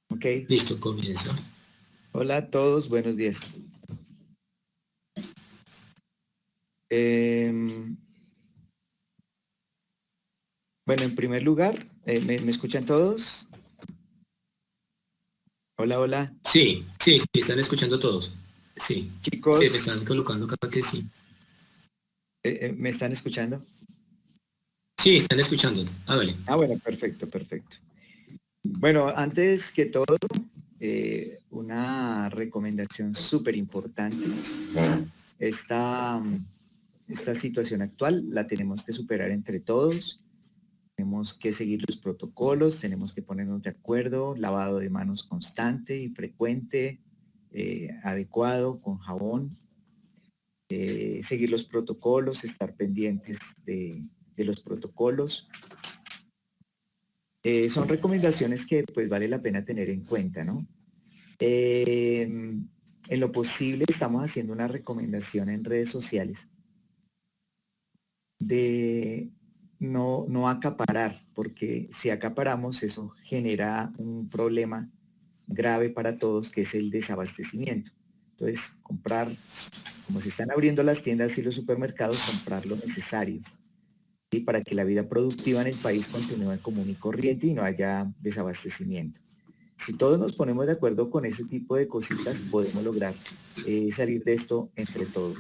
Ok. Listo, comienza. Hola a todos, buenos días. Bueno, en primer lugar, ¿me escuchan todos? Hola, hola. Sí, están escuchando todos. Sí, sí, me están Chicos, colocando acá que sí. ¿me están escuchando? Sí, están escuchando. Hágale. Bueno, perfecto, perfecto. Bueno, antes que todo, una recomendación súper importante. Esta, esta situación actual la tenemos que superar entre todos. Tenemos que seguir los protocolos, tenemos que ponernos de acuerdo, lavado de manos constante y frecuente, adecuado, con jabón, seguir los protocolos, estar pendientes de los protocolos. Son recomendaciones que pues vale la pena tener en cuenta, ¿no? En lo posible estamos haciendo una recomendación en redes sociales de no acaparar, porque si acaparamos eso genera un problema grave para todos, que es el desabastecimiento. Entonces, comprar, como se están abriendo las tiendas y los supermercados, comprar lo necesario, ¿sí? Para que la vida productiva en el país continúe común y corriente y no haya desabastecimiento. Si todos nos ponemos de acuerdo con ese tipo de cositas, podemos lograr salir de esto entre todos.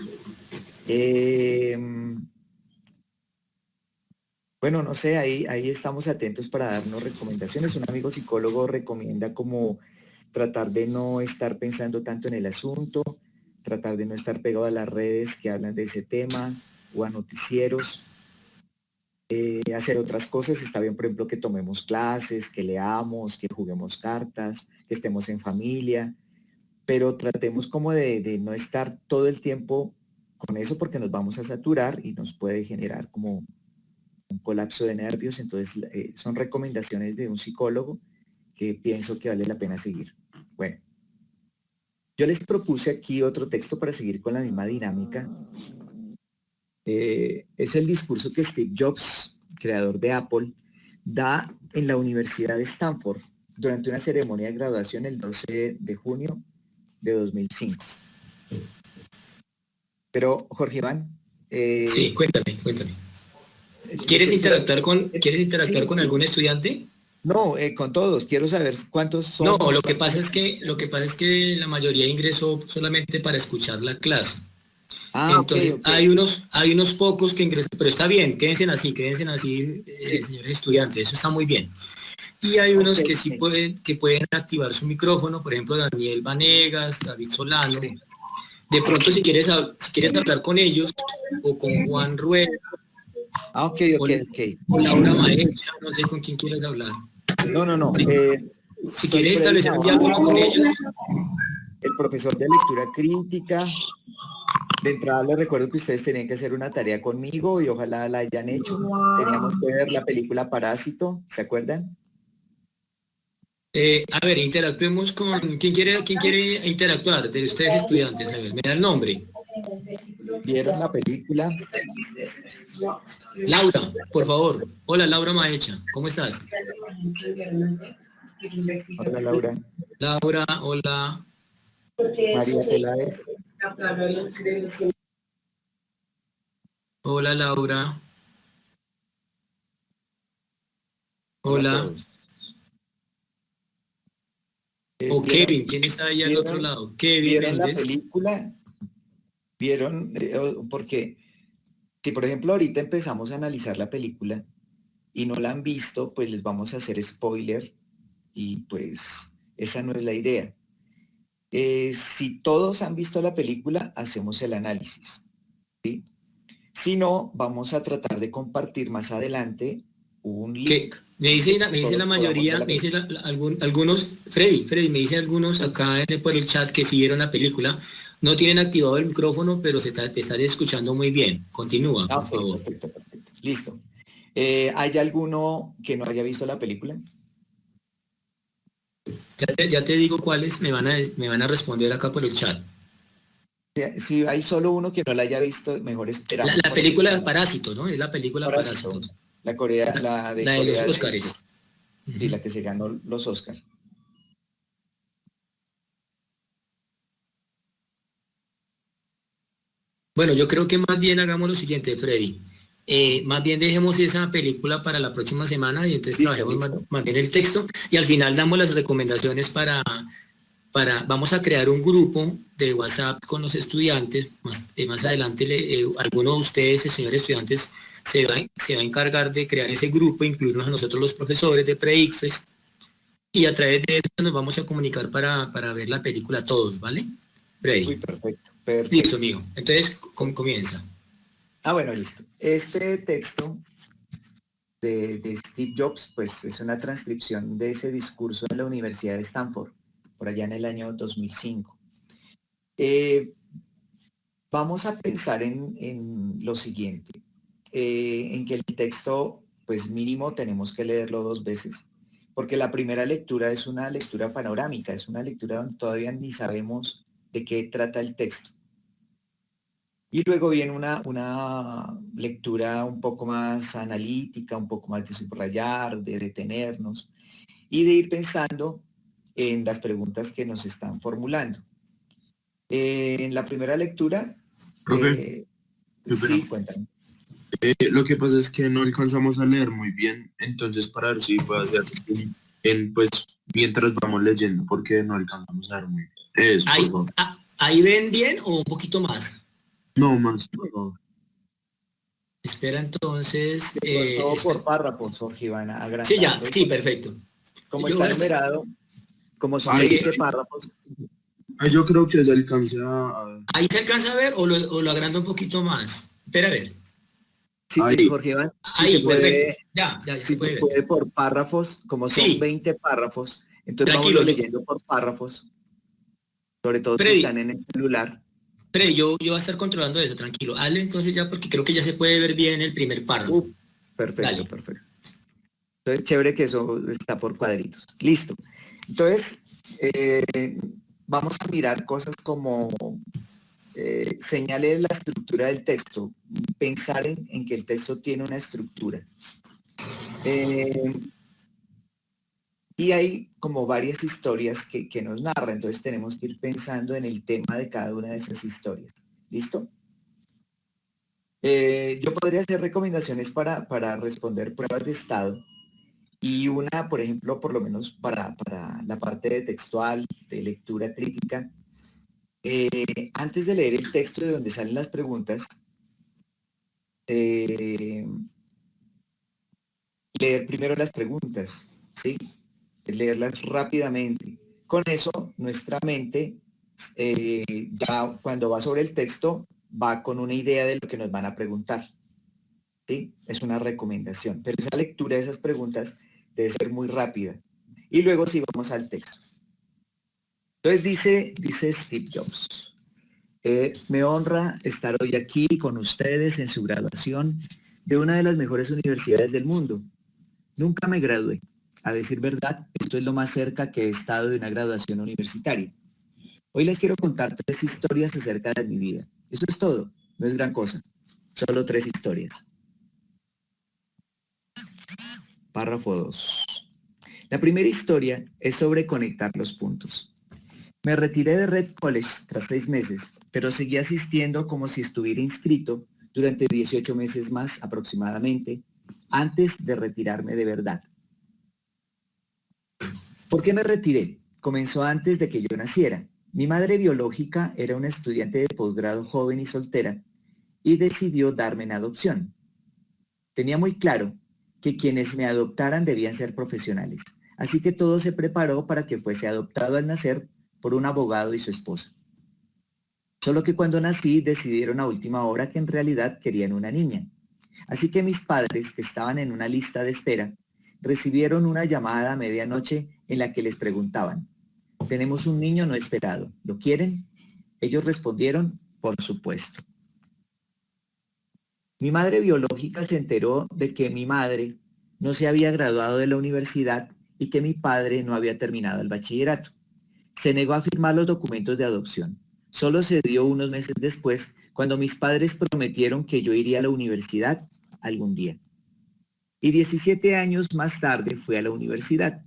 Bueno, no sé, ahí estamos atentos para darnos recomendaciones. Un amigo psicólogo recomienda como tratar de no estar pensando tanto en el asunto, tratar de no estar pegado a las redes que hablan de ese tema o a noticieros, hacer otras cosas. Está bien, por ejemplo, que tomemos clases, que leamos, que juguemos cartas, que estemos en familia, pero tratemos como de no estar todo el tiempo con eso porque nos vamos a saturar y nos puede generar como un colapso de nervios. Entonces, son recomendaciones de un psicólogo que pienso que vale la pena seguir. Bueno, yo les propuse aquí otro texto para seguir con la misma dinámica. Es el discurso que Steve Jobs, creador de Apple, da en la Universidad de Stanford durante una ceremonia de graduación el 12 de junio de 2005. Pero, Jorge Iván, Sí, cuéntame. ¿Quieres interactuar sí, con algún estudiante? no, con todos. Quiero saber cuántos No, somos, cuántos... lo que pasa es que la mayoría ingresó solamente para escuchar la clase. Ok, Entonces, ok. hay unos pocos que ingresan, pero está bien, quédense así, Sí, señores estudiantes, eso está muy bien. Y hay ok, unos que sí ok. pueden activar su micrófono, por ejemplo, Daniel Vanegas, David Solano. Sí. De pronto, si quieres hablar con ellos, o con Juan Rueda, Ok, ok, o, ok. o Laura Maecha, no sé con quién quieres hablar. No, no, no. Si, si Soy quieres Freddy establecer un diálogo con Navarro, ellos, el profesor de lectura crítica. De entrada les recuerdo que ustedes tenían que hacer una tarea conmigo y ojalá la hayan hecho. Teníamos que ver la película Parásito, ¿se acuerdan? a ver, interactuemos con, quién quiere interactuar de ustedes estudiantes? A ver, me da el nombre. ¿Vieron la película? Laura, por favor. Hola, Laura Maecha, ¿cómo estás? Hola Laura. Laura, hola. María Peláez. Hola, Laura. Hola a Hola. todos. O ¿Vieron, Kevin, ¿quién está ahí al otro vieron, lado? Kevin vieron la Méndez. película? ¿Vieron? Porque si por ejemplo ahorita empezamos a analizar la película y no la han visto, pues les vamos a hacer spoiler y pues esa no es la idea. Si todos han visto la película, hacemos el análisis, ¿sí? Si no, vamos a tratar de compartir más adelante un Que link donde me dice la todos podamos ver mayoría, la me dice película. algunos, Freddy, me dice algunos acá por el chat que sí vieron la película, no tienen activado el micrófono, pero te están escuchando muy bien. Continúa, por Ok, favor. perfecto, perfecto. Listo. ¿Hay alguno que no haya visto la película? Ya te digo cuáles me van a responder acá por el chat. Si hay solo uno que no la haya visto, mejor esperamos La porque película de Parásito, ¿no? Es la película Parásito, Parásitos, la de la de los Corea del Sur, Óscares. sí, Ujú. la que se ganó los Oscar. Bueno, yo creo que más bien hagamos lo siguiente, Freddy. Más bien dejemos esa película para la próxima semana y entonces Listo, trabajemos más, listo. más bien el texto y al final damos las recomendaciones vamos a crear un grupo de WhatsApp con los estudiantes. Más adelante alguno de ustedes, señores estudiantes, se va a encargar de crear ese grupo, incluirnos a nosotros los profesores de Pre-ICFES y a través de eso nos vamos a comunicar para ver la película todos, ¿vale? Uy, Freddy. perfecto, Listo, perfecto. mijo. Entonces, comienza. Bueno, listo. Este texto de Steve Jobs, pues es una transcripción de ese discurso en la Universidad de Stanford, por allá en el año 2005. Vamos a pensar en lo siguiente, en que el texto, pues mínimo tenemos que leerlo 2 veces, porque la primera lectura es una lectura panorámica, es una lectura donde todavía ni sabemos de qué trata el texto. Y luego viene una lectura un poco más analítica, un poco más de subrayar, de detenernos y de ir pensando en las preguntas que nos están formulando. En la primera lectura, Profe, qué pena. sí, cuéntame. Lo que pasa es que no alcanzamos a leer muy bien, entonces para ver si puedo hacer pues mientras vamos leyendo, porque no alcanzamos a leer muy bien. Eso, por ¿Ahí, favor. ahí ven bien o un poquito más? No más, por favor. Espera entonces. De pronto por párrafos, Jorge Iván, Sí, ya, agrandando. sí, perfecto. Como Yo voy está a estar. numerado, como son Ahí, 20 párrafos, yo creo que se alcanza a ver. ¿Ahí se alcanza a ver o lo agrando un poquito más? Espera a ver. sí, Ahí. Jorge Iván, Ahí, perfecto. Ya si se se puede ver. puede por párrafos, como son Sí, 20 párrafos, entonces tranquilo, vámonos leyendo por párrafos, sobre todo si están Freddy, en el celular. Freddy, yo voy a estar controlando eso, tranquilo. Hazle entonces ya porque creo que ya se puede ver bien el primer párrafo. Perfecto, Dale. perfecto. Entonces, chévere que eso está por cuadritos. Listo. Entonces, vamos a mirar cosas como señale la estructura del texto, pensar en que el texto tiene una estructura. Y hay como varias historias que nos narran, entonces tenemos que ir pensando en el tema de cada una de esas historias. ¿Listo? Yo podría hacer recomendaciones para responder pruebas de estado y una, por ejemplo, por lo menos para la parte de textual, de lectura crítica. Antes de leer el texto de donde salen las preguntas, leer primero las preguntas, ¿sí? Leerlas rápidamente. Con eso, nuestra mente, ya cuando va sobre el texto, va con una idea de lo que nos van a preguntar, ¿sí? Es una recomendación, pero esa lectura de esas preguntas debe ser muy rápida. Y luego sí vamos al texto. Entonces dice Steve Jobs, me honra estar hoy aquí con ustedes en su graduación de una de las mejores universidades del mundo. Nunca me gradué. A decir verdad, esto es lo más cerca que he estado de una graduación universitaria. Hoy les quiero contar 3 historias acerca de mi vida. Eso es todo, no es gran cosa. Solo 3 historias. Párrafo 2. La primera historia es sobre conectar los puntos. Me retiré de Red College tras 6 meses, pero seguí asistiendo como si estuviera inscrito durante 18 meses más aproximadamente, antes de retirarme de verdad. ¿Por qué me retiré? Comenzó antes de que yo naciera. Mi madre biológica era una estudiante de posgrado joven y soltera y decidió darme en adopción. Tenía muy claro que quienes me adoptaran debían ser profesionales, así que todo se preparó para que fuese adoptado al nacer por un abogado y su esposa. Solo que cuando nací decidieron a última hora que en realidad querían una niña. Así que mis padres, que estaban en una lista de espera, recibieron una llamada a medianoche en la que les preguntaban, tenemos un niño no esperado, ¿lo quieren? Ellos respondieron, por supuesto. Mi madre biológica se enteró de que mi madre no se había graduado de la universidad y que mi padre no había terminado el bachillerato. Se negó a firmar los documentos de adopción. Solo se dio unos meses después, cuando mis padres prometieron que yo iría a la universidad algún día. Y 17 años más tarde fui a la universidad,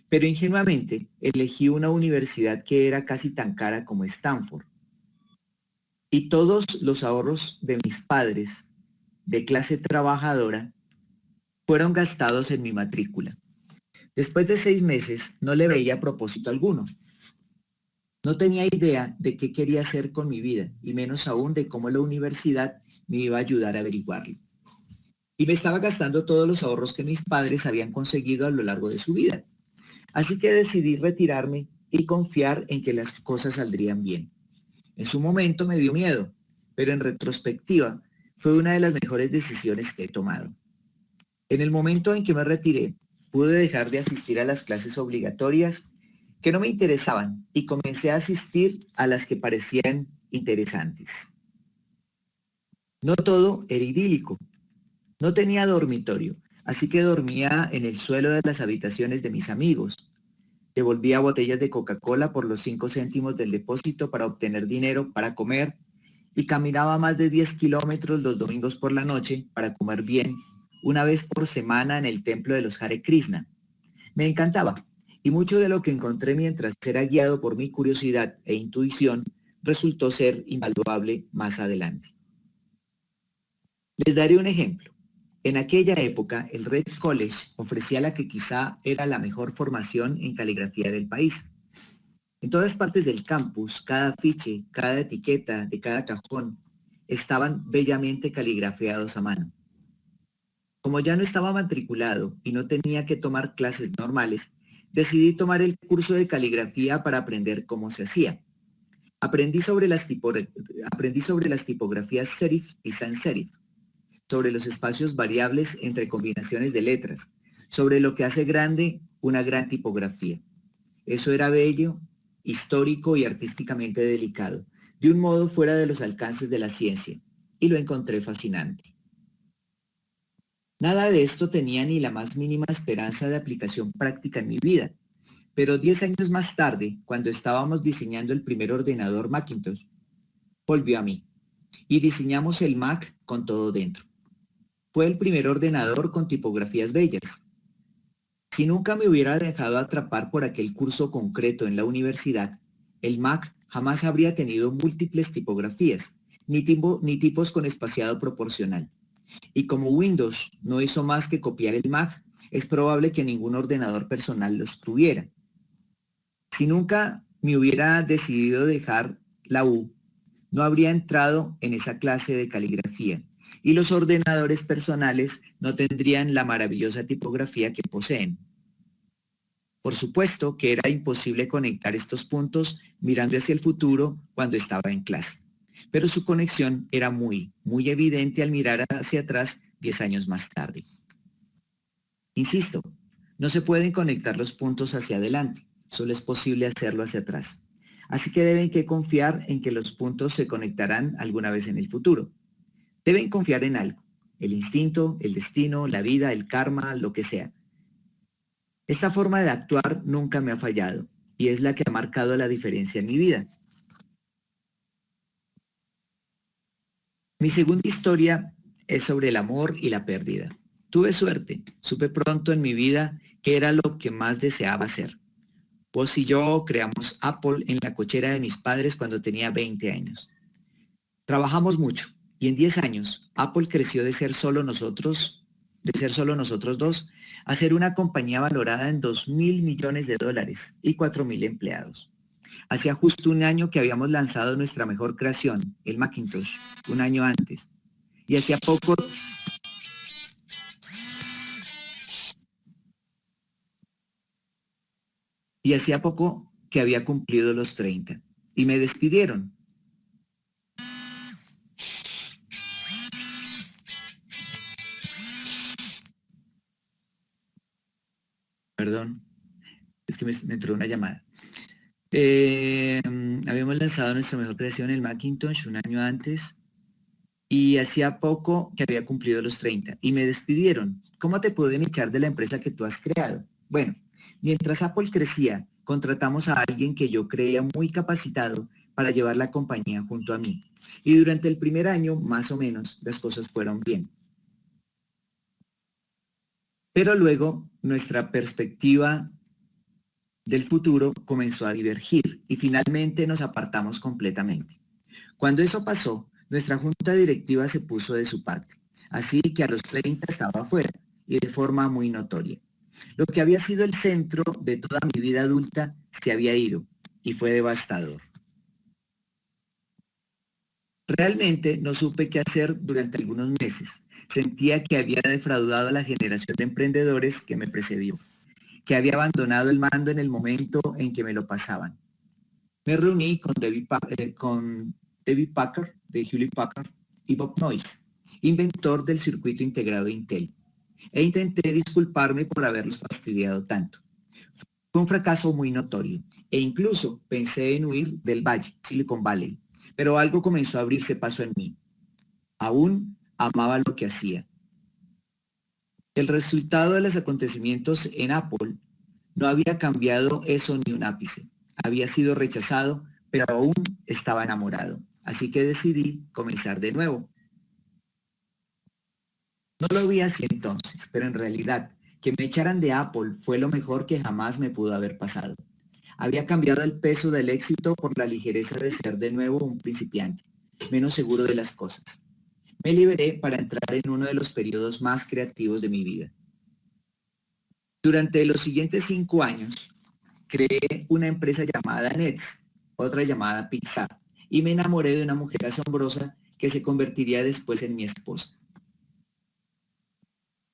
pero ingenuamente elegí una universidad que era casi tan cara como Stanford. y todos los ahorros de mis padres de clase trabajadora fueron gastados en mi matrícula. Después de 6 meses no le veía propósito alguno. No tenía idea de qué quería hacer con mi vida y menos aún de cómo la universidad me iba a ayudar a averiguarlo. Y me estaba gastando todos los ahorros que mis padres habían conseguido a lo largo de su vida. Así que decidí retirarme y confiar en que las cosas saldrían bien. En su momento me dio miedo, pero en retrospectiva fue una de las mejores decisiones que he tomado. En el momento en que me retiré, pude dejar de asistir a las clases obligatorias que no me interesaban y comencé a asistir a las que parecían interesantes. No todo era idílico. No tenía dormitorio, así que dormía en el suelo de las habitaciones de mis amigos. Devolvía botellas de Coca-Cola por los 5 céntimos del depósito para obtener dinero para comer y caminaba más de 10 kilómetros los domingos por la noche para comer bien, una vez por semana en el templo de los Hare Krishna. Me encantaba, y mucho de lo que encontré mientras era guiado por mi curiosidad e intuición resultó ser invaluable más adelante. Les daré un ejemplo. En aquella época, el Red College ofrecía la que quizá era la mejor formación en caligrafía del país. En todas partes del campus, cada afiche, cada etiqueta de cada cajón estaban bellamente caligrafiados a mano. Como ya no estaba matriculado y no tenía que tomar clases normales, decidí tomar el curso de caligrafía para aprender cómo se hacía. Aprendí sobre las tipografías serif y sans serif, sobre los espacios variables entre combinaciones de letras, sobre lo que hace grande una gran tipografía. Eso era bello, histórico y artísticamente delicado, de un modo fuera de los alcances de la ciencia, y lo encontré fascinante. Nada de esto tenía ni la más mínima esperanza de aplicación práctica en mi vida, pero 10 años más tarde, cuando estábamos diseñando el primer ordenador Macintosh, volvió a mí, y diseñamos el Mac con todo dentro. Fue el primer ordenador con tipografías bellas. Si nunca me hubiera dejado atrapar por aquel curso concreto en la universidad, el Mac jamás habría tenido múltiples tipografías, ni tipos con espaciado proporcional. Y como Windows no hizo más que copiar el Mac, es probable que ningún ordenador personal los tuviera. Si nunca me hubiera decidido dejar la U, no habría entrado en esa clase de caligrafía, y los ordenadores personales no tendrían la maravillosa tipografía que poseen. Por supuesto que era imposible conectar estos puntos mirando hacia el futuro cuando estaba en clase, pero su conexión era muy evidente al mirar hacia atrás 10 años más tarde. Insisto, no se pueden conectar los puntos hacia adelante, solo es posible hacerlo hacia atrás. Así que deben confiar en que los puntos se conectarán alguna vez en el futuro. Deben confiar en algo, el instinto, el destino, la vida, el karma, lo que sea. Esta forma de actuar nunca me ha fallado y es la que ha marcado la diferencia en mi vida. Mi segunda historia es sobre el amor y la pérdida. Tuve suerte, supe pronto en mi vida qué era lo que más deseaba hacer. Vos y yo creamos Apple en la cochera de mis padres cuando tenía 20 años. Trabajamos mucho y en 10 años Apple creció de ser solo nosotros dos, a ser una compañía valorada en $2.000 millones y 4.000 empleados. Hacía justo un año que habíamos lanzado nuestra mejor creación, el Macintosh, un año antes. Y hacía poco que había cumplido los 30 y me despidieron. Perdón, es que me entró una llamada. Habíamos lanzado nuestra mejor creación, el Macintosh, un año antes y hacía poco que había cumplido los 30 y me despidieron. ¿Cómo te pueden echar de la empresa que tú has creado? Bueno, mientras Apple crecía, contratamos a alguien que yo creía muy capacitado para llevar la compañía junto a mí. Y durante el primer año, más o menos, las cosas fueron bien. Pero luego, nuestra perspectiva del futuro comenzó a divergir y finalmente nos apartamos completamente. Cuando eso pasó, nuestra junta directiva se puso de su parte, así que a los 30 estaba afuera y de forma muy notoria. Lo que había sido el centro de toda mi vida adulta se había ido y fue devastador. Realmente no supe qué hacer durante algunos meses. Sentía que había defraudado a la generación de emprendedores que me precedió, que había abandonado el mando en el momento en que me lo pasaban. Me reuní con David Packard, de Hewlett Packard, y Bob Noyce, inventor del circuito integrado de Intel, e intenté disculparme por haberlos fastidiado tanto. Fue un fracaso muy notorio, e incluso pensé en huir del Valle, Silicon Valley, pero algo comenzó a abrirse paso en mí. Aún amaba lo que hacía. El resultado de los acontecimientos en Apple no había cambiado eso ni un ápice. Había sido rechazado, pero aún estaba enamorado. Así que decidí comenzar de nuevo. No lo vi así entonces, pero en realidad, que me echaran de Apple fue lo mejor que jamás me pudo haber pasado. Había cambiado el peso del éxito por la ligereza de ser de nuevo un principiante, menos seguro de las cosas. Me liberé para entrar en uno de los periodos más creativos de mi vida. Durante los siguientes 5 años, creé una empresa llamada Nets, otra llamada Pixar, y me enamoré de una mujer asombrosa que se convertiría después en mi esposa.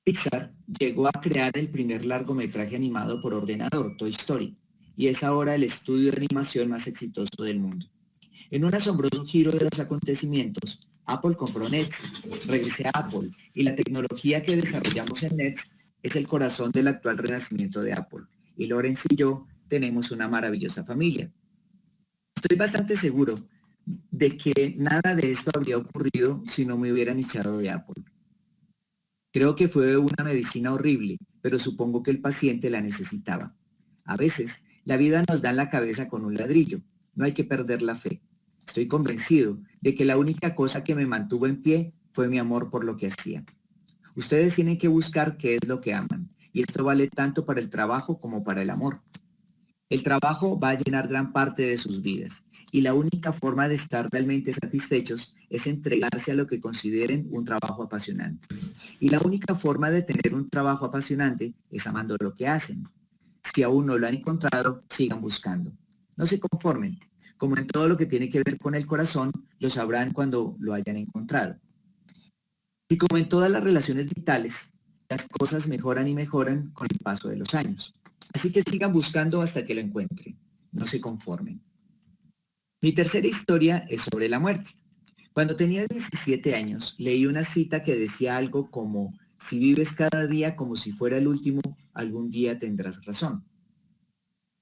Pixar llegó a crear el primer largometraje animado por ordenador, Toy Story, y es ahora el estudio de animación más exitoso del mundo. En un asombroso giro de los acontecimientos, Apple compró Nets, regresé a Apple, y la tecnología que desarrollamos en Nets es el corazón del actual renacimiento de Apple, y Lawrence y yo tenemos una maravillosa familia. Estoy bastante seguro de que nada de esto habría ocurrido si no me hubieran echado de Apple. Creo que fue una medicina horrible, pero supongo que el paciente la necesitaba. A veces, la vida nos da en la cabeza con un ladrillo. No hay que perder la fe. Estoy convencido de que la única cosa que me mantuvo en pie fue mi amor por lo que hacía. Ustedes tienen que buscar qué es lo que aman, y esto vale tanto para el trabajo como para el amor. El trabajo va a llenar gran parte de sus vidas, y la única forma de estar realmente satisfechos es entregarse a lo que consideren un trabajo apasionante. Y la única forma de tener un trabajo apasionante es amando lo que hacen. Si aún no lo han encontrado, sigan buscando. No se conformen. Como en todo lo que tiene que ver con el corazón, lo sabrán cuando lo hayan encontrado. Y como en todas las relaciones vitales, las cosas mejoran y mejoran con el paso de los años. Así que sigan buscando hasta que lo encuentren. No se conformen. Mi tercera historia es sobre la muerte. Cuando tenía 17 años, leí una cita que decía algo como: si vives cada día como si fuera el último, algún día tendrás razón.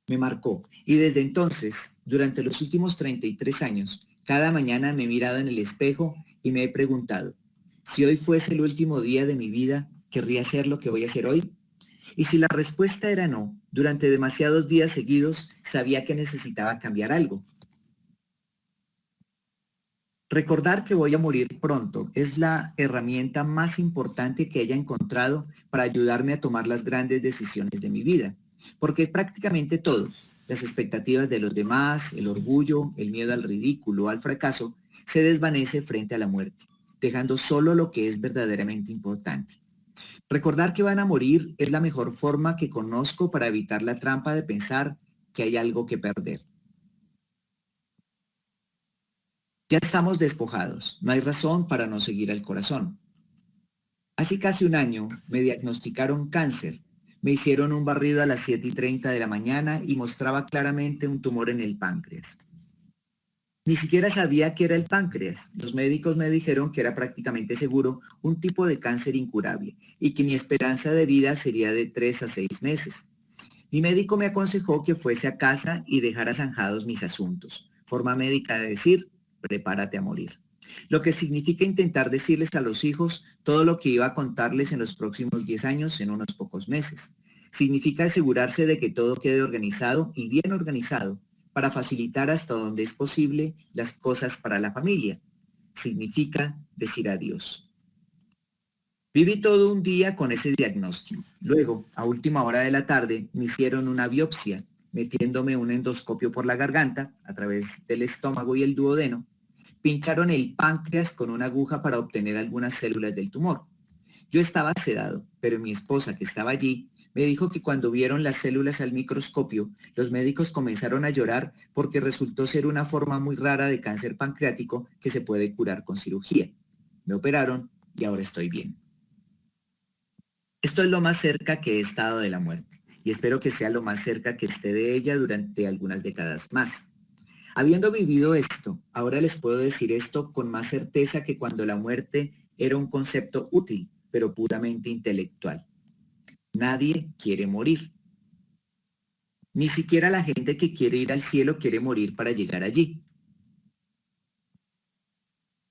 Me marcó, y desde entonces, durante los últimos 33 años, cada mañana me he mirado en el espejo y me he preguntado: si hoy fuese el último día de mi vida, ¿querría hacer lo que voy a hacer hoy? Y si la respuesta era no, durante demasiados días seguidos sabía que necesitaba cambiar algo. Recordar que voy a morir pronto es la herramienta más importante que haya encontrado para ayudarme a tomar las grandes decisiones de mi vida, porque prácticamente todo, las expectativas de los demás, el orgullo, el miedo al ridículo, al fracaso, se desvanece frente a la muerte, dejando solo lo que es verdaderamente importante. Recordar que van a morir es la mejor forma que conozco para evitar la trampa de pensar que hay algo que perder. Ya estamos despojados, no hay razón para no seguir al corazón. Hace casi un año me diagnosticaron cáncer. Me hicieron un barrido a las 7:30 de la mañana y mostraba claramente un tumor en el páncreas. Ni siquiera sabía qué era el páncreas. Los médicos me dijeron que era prácticamente seguro un tipo de cáncer incurable y que mi esperanza de vida sería de 3 a 6 meses. Mi médico me aconsejó que fuese a casa y dejara zanjados mis asuntos. Forma médica de decir: prepárate a morir. Lo que significa intentar decirles a los hijos todo lo que iba a contarles en los próximos 10 años en unos pocos meses. Significa asegurarse de que todo quede organizado y bien organizado para facilitar hasta donde es posible las cosas para la familia. Significa decir adiós. Viví todo un día con ese diagnóstico. Luego, a última hora de la tarde, me hicieron una biopsia, metiéndome un endoscopio por la garganta, a través del estómago y el duodeno, Pincharon el páncreas con una aguja para obtener algunas células del tumor. Yo estaba sedado, pero mi esposa, que estaba allí, me dijo que cuando vieron las células al microscopio, los médicos comenzaron a llorar porque resultó ser una forma muy rara de cáncer pancreático que se puede curar con cirugía. Me operaron y ahora estoy bien. Esto es lo más cerca que he estado de la muerte y espero que sea lo más cerca que esté de ella durante algunas décadas más. Habiendo vivido esto, ahora les puedo decir esto con más certeza que cuando la muerte era un concepto útil, pero puramente intelectual. Nadie quiere morir. Ni siquiera la gente que quiere ir al cielo quiere morir para llegar allí.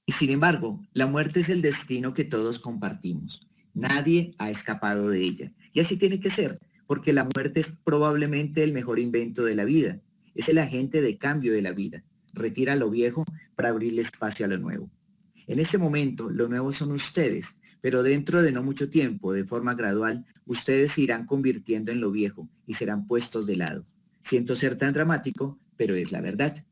Y sin embargo, la muerte es el destino que todos compartimos. Nadie ha escapado de ella. Y así tiene que ser, porque la muerte es probablemente el mejor invento de la vida. Es el agente de cambio de la vida. Retira lo viejo para abrirle espacio a lo nuevo. En este momento, lo nuevo son ustedes, pero dentro de no mucho tiempo, de forma gradual, ustedes se irán convirtiendo en lo viejo y serán puestos de lado. Siento ser tan dramático, pero es la verdad.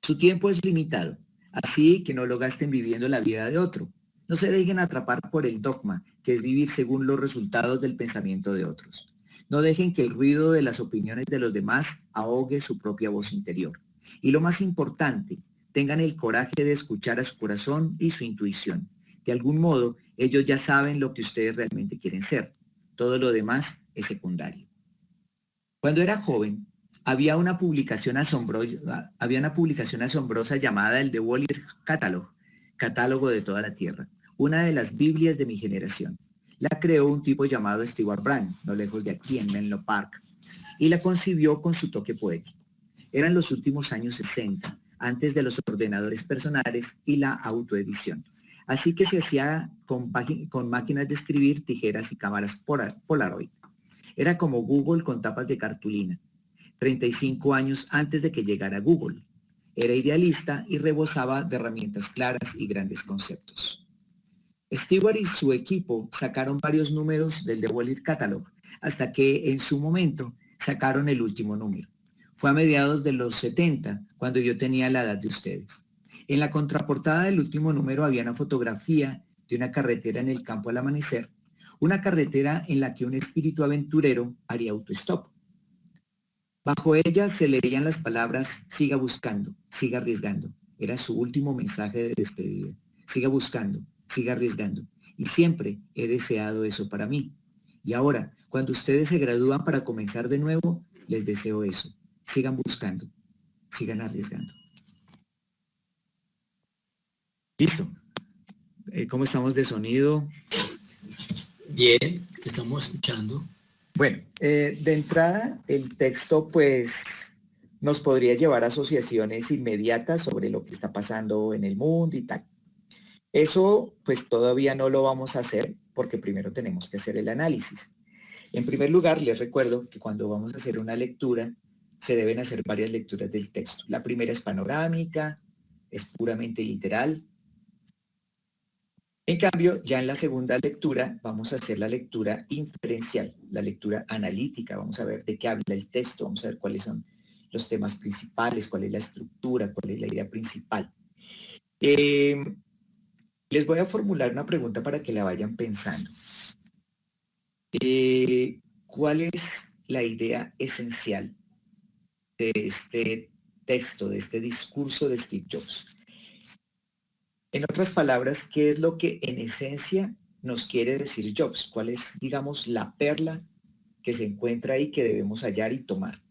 Su tiempo es limitado, así que no lo gasten viviendo la vida de otro. No se dejen atrapar por el dogma, que es vivir según los resultados del pensamiento de otros. No dejen que el ruido de las opiniones de los demás ahogue su propia voz interior. Y lo más importante, tengan el coraje de escuchar a su corazón y su intuición. De algún modo, ellos ya saben lo que ustedes realmente quieren ser. Todo lo demás es secundario. Cuando era joven, había una publicación asombrosa llamada el The World Catalog, catálogo de toda la Tierra, una de las Biblias de mi generación. La creó un tipo llamado Stewart Brand, no lejos de aquí en Menlo Park, y la concibió con su toque poético. Eran los últimos años 60, antes de los ordenadores personales y la autoedición. Así que se hacía con máquinas de escribir, tijeras y cámaras Polaroid. Era como Google con tapas de cartulina. 35 años antes de que llegara Google. Era idealista y rebosaba de herramientas claras y grandes conceptos. Stewart y su equipo sacaron varios números del The World Catalog, hasta que en su momento sacaron el último número. Fue a mediados de los 70, cuando yo tenía la edad de ustedes. En la contraportada del último número había una fotografía de una carretera en el campo al amanecer, una carretera en la que un espíritu aventurero haría autostop. Bajo ella se leían las palabras, siga buscando, siga arriesgando. Era su último mensaje de despedida. Siga buscando, siga arriesgando. Y siempre he deseado eso para mí. Y ahora, cuando ustedes se gradúan para comenzar de nuevo, les deseo eso. Sigan buscando, sigan arriesgando. Listo. ¿Cómo estamos de sonido? Bien, te estamos escuchando. Bueno, de entrada, el texto pues nos podría llevar a asociaciones inmediatas sobre lo que está pasando en el mundo y tal. Eso pues todavía no lo vamos a hacer porque primero tenemos que hacer el análisis. En primer lugar, les recuerdo que cuando vamos a hacer una lectura, se deben hacer varias lecturas del texto. La primera es panorámica, es puramente literal. En cambio, ya en la segunda lectura vamos a hacer la lectura inferencial, la lectura analítica, vamos a ver de qué habla el texto, vamos a ver cuáles son los temas principales, cuál es la estructura, cuál es la idea principal. Les voy a formular una pregunta para que la vayan pensando. ¿Cuál es la idea esencial de este texto, de este discurso de Steve Jobs? En otras palabras, ¿qué es lo que en esencia nos quiere decir Jobs? ¿Cuál es, digamos, la perla que se encuentra ahí que debemos hallar y tomar?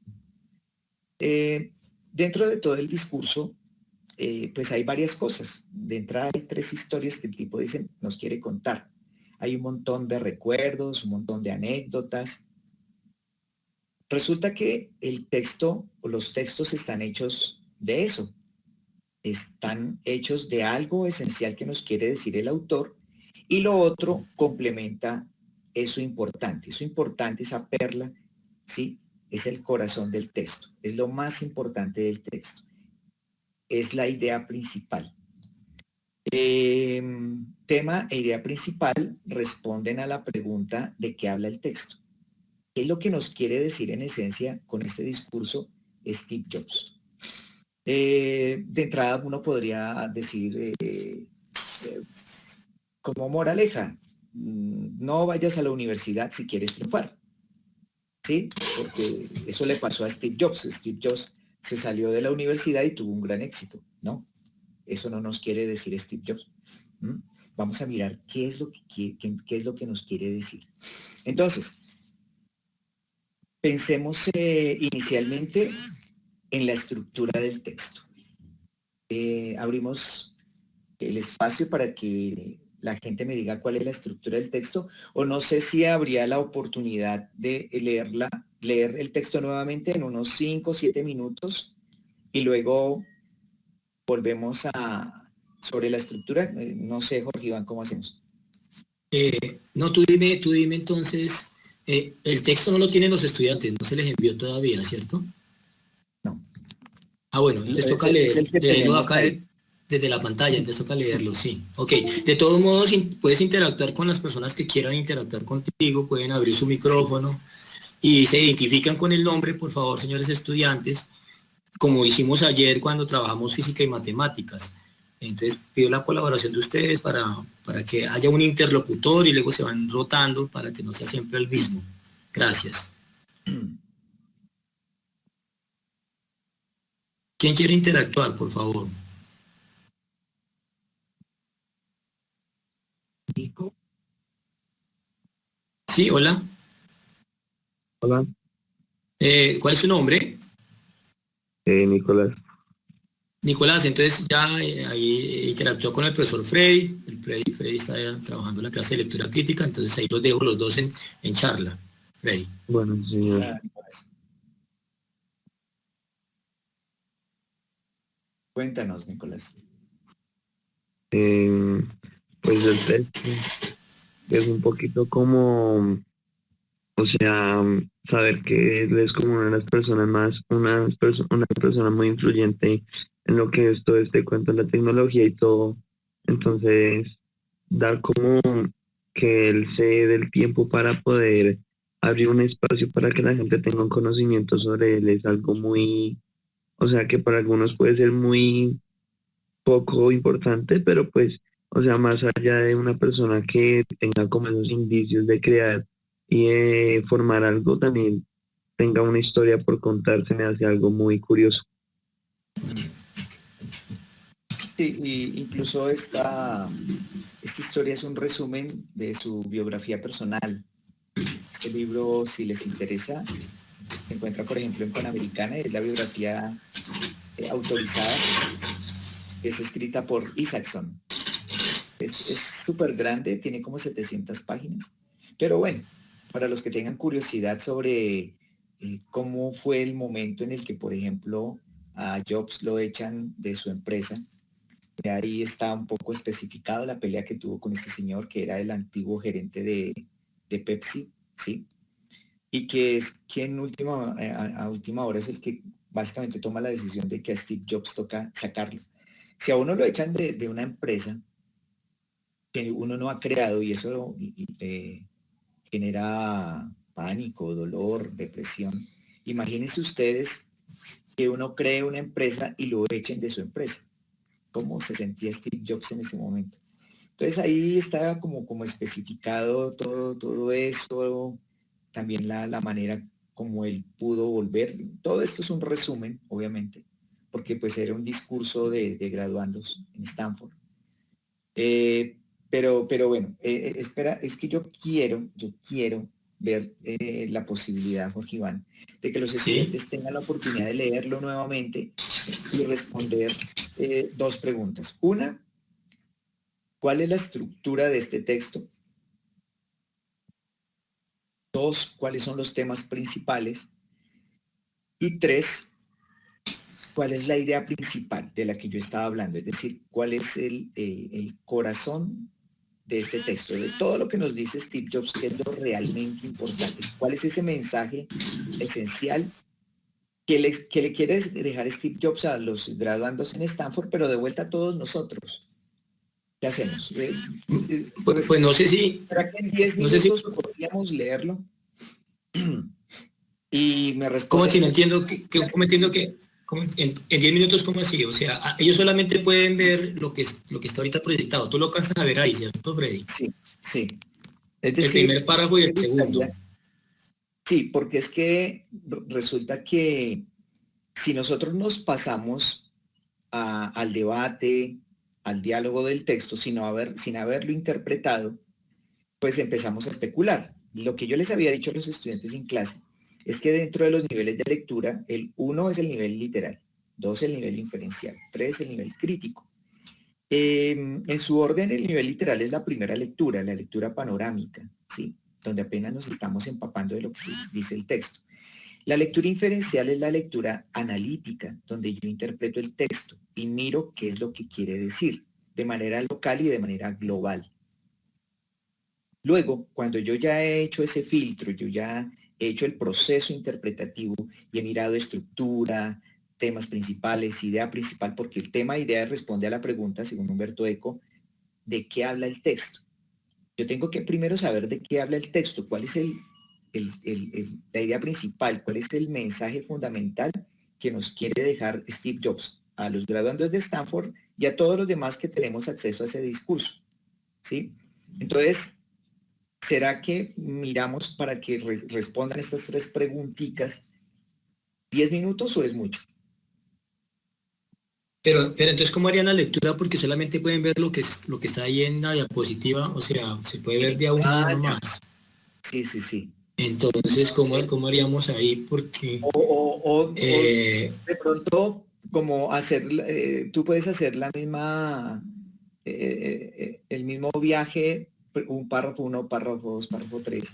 Dentro de todo el discurso, pues hay varias cosas. De entrada hay 3 historias que el tipo dice, nos quiere contar. Hay un montón de recuerdos, un montón de anécdotas. Resulta que el texto o los textos están hechos de eso. Están hechos de algo esencial que nos quiere decir el autor y lo otro complementa eso importante. Eso importante, esa perla, ¿sí? Es el corazón del texto, es lo más importante del texto. Es la idea principal. Tema e idea principal responden a la pregunta de qué habla el texto. ¿Qué es lo que nos quiere decir en esencia con este discurso Steve Jobs? De entrada uno podría decir como moraleja, no vayas a la universidad si quieres triunfar, ¿sí? Porque eso le pasó a Steve Jobs. Steve Jobs se salió de la universidad y tuvo un gran éxito, ¿no? Eso no nos quiere decir Steve Jobs. ¿Mm? Vamos a mirar qué es lo qué es lo que nos quiere decir. Entonces, pensemos inicialmente en la estructura del texto. Abrimos el espacio para que la gente me diga cuál es la estructura del texto, o no sé si habría la oportunidad de leer el texto nuevamente en unos 5 o 7 minutos y luego volvemos sobre la estructura. No sé, Jorge Iván, ¿cómo hacemos? No, tú dime entonces, el texto no lo tienen los estudiantes, no se les envió todavía, ¿cierto? No. Ah, bueno, entonces toca Es el que leerlo tenemos acá ahí. desde la pantalla, entonces toca leerlo, sí. Ok, de todos modos puedes interactuar con las personas que quieran interactuar contigo, pueden abrir su micrófono y se identifican con el nombre, por favor, señores estudiantes, como hicimos ayer cuando trabajamos física y matemáticas. Entonces pido la colaboración de ustedes para que haya un interlocutor y luego se van rotando para que no sea siempre el mismo. Gracias. ¿Quién quiere interactuar, por favor? Sí, hola. Hola, ¿Cuál es su nombre? Nicolás. Nicolás, entonces ya ahí interactuó con el profesor Freddy. Freddy está trabajando en la clase de lectura crítica, entonces ahí los dejo los dos en charla. Freddy. Bueno, señor. Cuéntanos, Nicolás. Pues el texto es un poquito como, o sea, saber que él es como una de las personas más, una persona muy influyente en lo que es todo este cuento de la tecnología y todo. Entonces, dar como que él se dé el tiempo para poder abrir un espacio para que la gente tenga un conocimiento sobre él es algo muy, o sea, que para algunos puede ser muy poco importante, pero pues, o sea, más allá de una persona que tenga como esos indicios de crear y de formar algo, también tenga una historia por contarse, me hace algo muy curioso. Sí, y incluso esta historia es un resumen de su biografía personal. Este libro, si les interesa, se encuentra, por ejemplo, en Panamericana, es la biografía autorizada, es escrita por Isaacson. Es súper grande, tiene como 700 páginas. Pero bueno, para los que tengan curiosidad sobre cómo fue el momento en el que, por ejemplo, a Jobs lo echan de su empresa, de ahí está un poco especificado la pelea que tuvo con este señor, que era el antiguo gerente de Pepsi, ¿sí? Y que es quien a última hora es el que básicamente toma la decisión de que a Steve Jobs toca sacarlo. Si a uno lo echan de una empresa que uno no ha creado y eso genera pánico, dolor, depresión, imagínense ustedes que uno cree una empresa y lo echen de su empresa. ¿Cómo se sentía Steve Jobs en ese momento? Entonces ahí está como especificado todo eso, también la manera como él pudo volver. Todo esto es un resumen, obviamente, porque pues era un discurso de graduandos en Stanford. Pero bueno, espera, es que yo quiero ver la posibilidad, Jorge Iván, de que los estudiantes Sí. tengan la oportunidad de leerlo nuevamente y responder dos preguntas. Una, ¿cuál es la estructura de este texto? Dos, ¿cuáles son los temas principales? Y tres, ¿cuál es la idea principal de la que yo estaba hablando? Es decir, ¿cuál es el corazón de este texto? De todo lo que nos dice Steve Jobs, que es lo realmente importante. ¿Cuál es ese mensaje esencial que le quiere dejar Steve Jobs a los graduandos en Stanford, pero de vuelta a todos nosotros? ¿Qué hacemos? Pues no sé si, ¿Será que en 10 no sé si, minutos podríamos leerlo? Y me ¿cómo responden si en no estos entiendo que me entiendo que En 10 minutos, ¿cómo así? O sea, ellos solamente pueden ver lo que está ahorita proyectado. Tú lo alcanzas a ver ahí, ¿cierto, Freddy? Sí, sí. Es El decir, primer párrafo y me el segundo. gustaría, sí, porque es que resulta que si nosotros nos pasamos al debate, al diálogo del texto, sin haberlo interpretado, pues empezamos a especular. Lo que yo les había dicho a los estudiantes en clase es que dentro de los niveles de lectura, el 1 es el nivel literal, 2 el nivel inferencial, 3 el nivel crítico. En su orden, el nivel literal es la primera lectura, la lectura panorámica, ¿sí? Donde apenas nos estamos empapando de lo que dice el texto. La lectura inferencial es la lectura analítica, donde yo interpreto el texto y miro qué es lo que quiere decir, de manera local y de manera global. Luego, cuando yo ya he hecho ese filtro, yo ya he hecho el proceso interpretativo y he mirado estructura, temas principales, idea principal, porque el tema idea responde a la pregunta, según Humberto Eco, ¿de qué habla el texto? Yo tengo que primero saber de qué habla el texto, cuál es la idea principal, cuál es el mensaje fundamental que nos quiere dejar Steve Jobs a los graduandos de Stanford y a todos los demás que tenemos acceso a ese discurso, ¿sí? Entonces, ¿será que miramos para que respondan estas tres preguntitas 10 minutos o es mucho? Pero entonces, ¿cómo harían la lectura? Porque solamente pueden ver lo que está ahí en la diapositiva, o sea, se puede ver de a uno Ya. nomás. Sí, sí, sí. Entonces, Sí. ¿cómo haríamos ahí? Porque O de pronto, como tú puedes hacer la misma, el mismo viaje, un párrafo 1, párrafo 2, párrafo 3,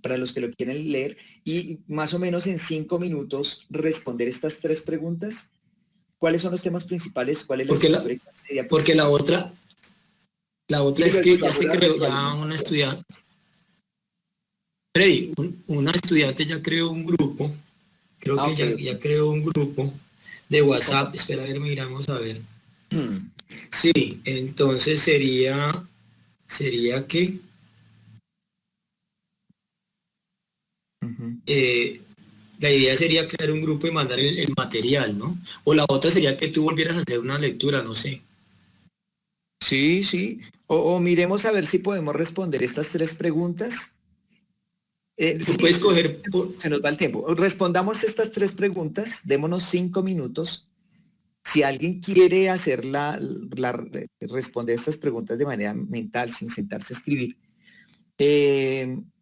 para los que lo quieren leer, y más o menos en 5 minutos responder estas tres preguntas. ¿Cuáles son los temas principales? ¿Cuál es la porque estructura y cuál es la idea porque principal? la Y otra es luego que yo ya hago se la creó, ya una retroalimentación. estudiante, Freddy, una estudiante ya creó un grupo, creo que Ok, ya creó un grupo de ok. WhatsApp. Espera, a ver, miramos a ver. Sí, entonces sería que Ujú. eh, la idea sería crear un grupo y mandar el material, ¿no? O la otra sería que tú volvieras a hacer una lectura, no sé. Sí, sí. O miremos a ver si podemos responder estas tres preguntas. Tú Sí, puedes coger, se nos va el tiempo. Respondamos estas tres preguntas, démonos 5 minutos. Si alguien quiere responder estas preguntas de manera mental, sin sentarse a escribir,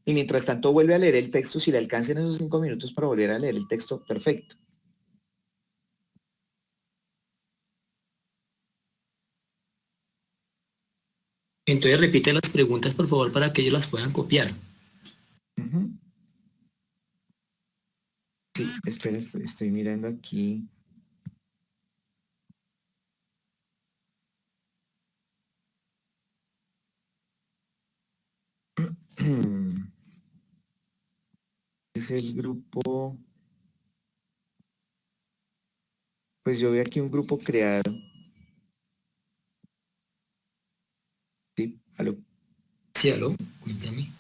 y mientras tanto vuelve a leer el texto, si le alcanzan esos 5 minutos para volver a leer el texto, perfecto. entonces repite las preguntas, por favor, para que ellos las puedan copiar. Ujú. Sí, espera, estoy mirando aquí. Es el grupo, pues yo veo aquí un grupo creado. Sí, aló. Sí, aló, cuéntame.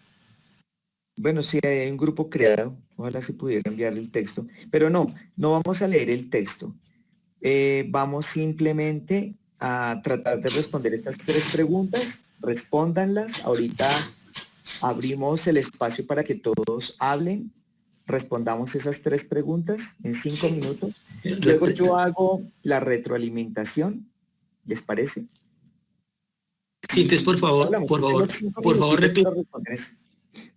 Bueno, sí, hay un grupo creado. Ojalá se pudiera enviar el texto. Pero no, no vamos a leer el texto. Vamos simplemente a tratar de responder estas tres preguntas. Respóndanlas. Ahorita abrimos el espacio para que todos hablen. Respondamos esas tres preguntas en 5 minutos. Luego yo hago la retroalimentación. ¿Les parece? Sí, entonces, Y hablamos. Tenemos 5 por favor, minuticos repite, para responder eso.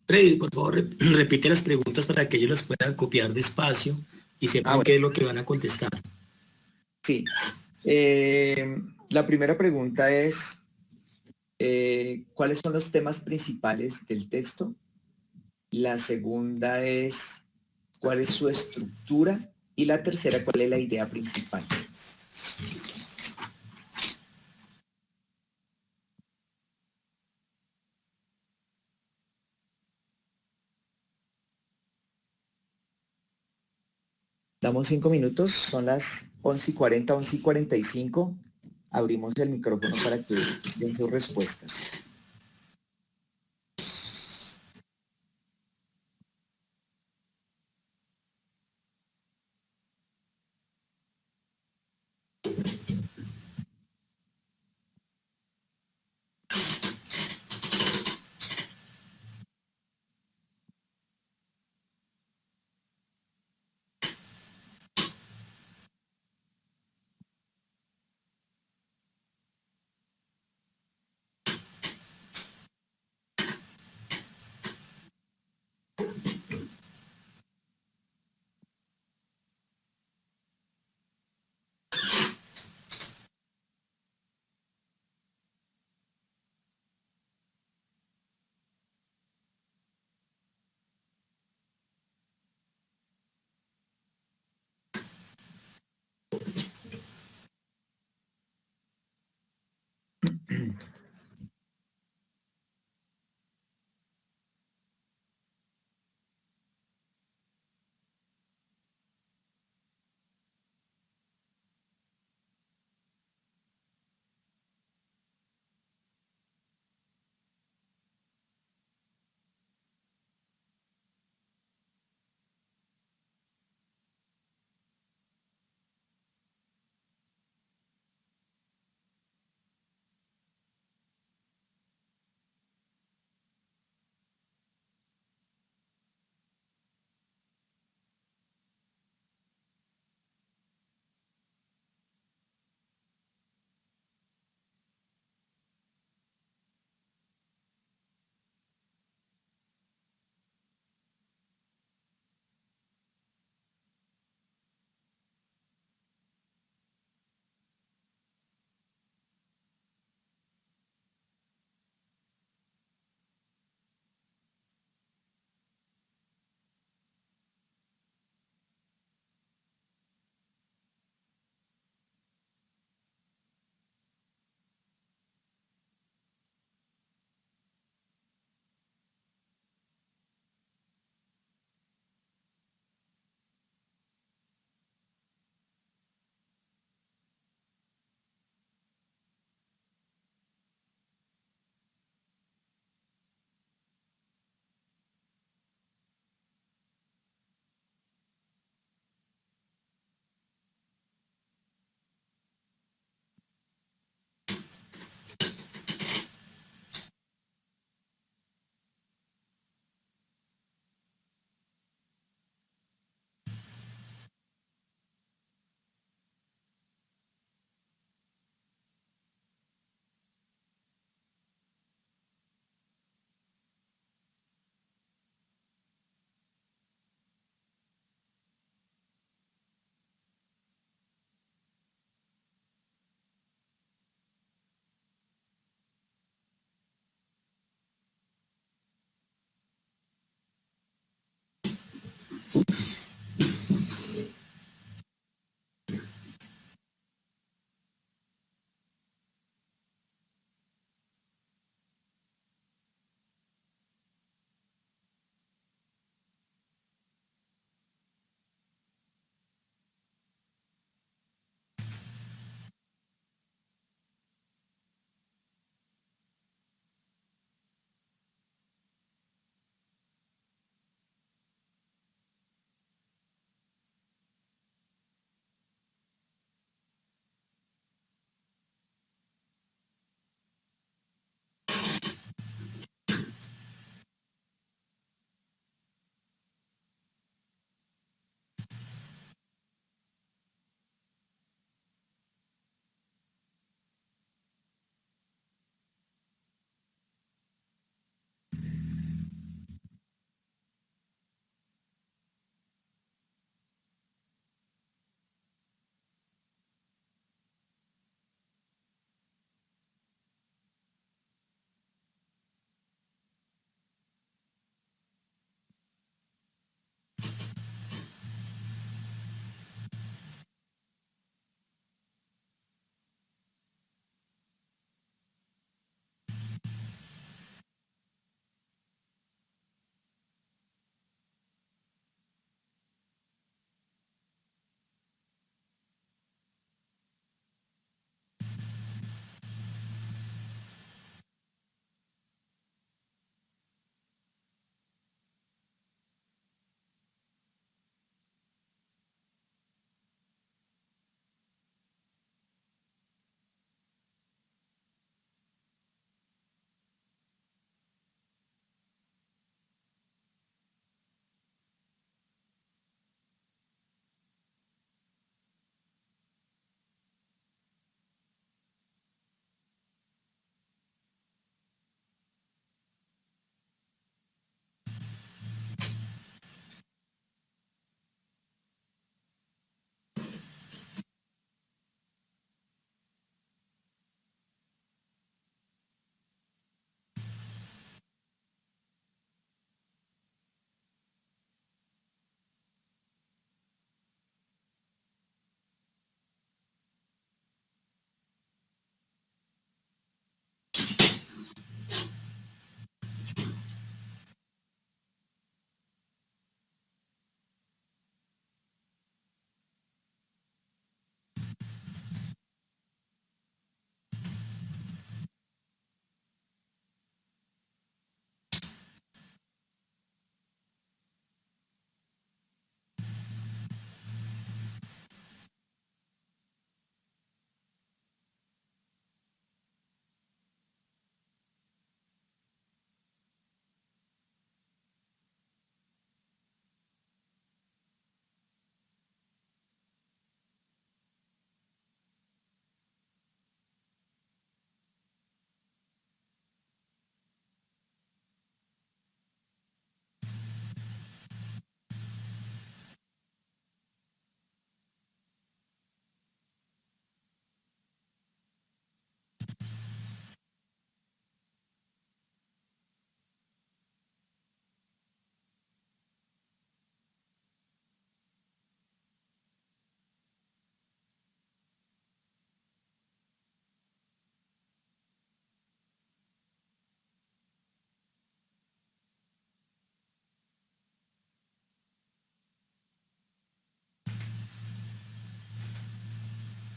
Freddy, por favor, repite las preguntas para que ellos las puedan copiar despacio y Ah, sepan bueno, qué es lo que van a contestar. sí. La primera pregunta es, ¿cuáles son los temas principales del texto? La segunda es, ¿cuál es su estructura? Y la tercera, ¿cuál es la idea principal? Damos 5 minutos, son las 11:40, 11:45. Abrimos el micrófono para que den sus respuestas.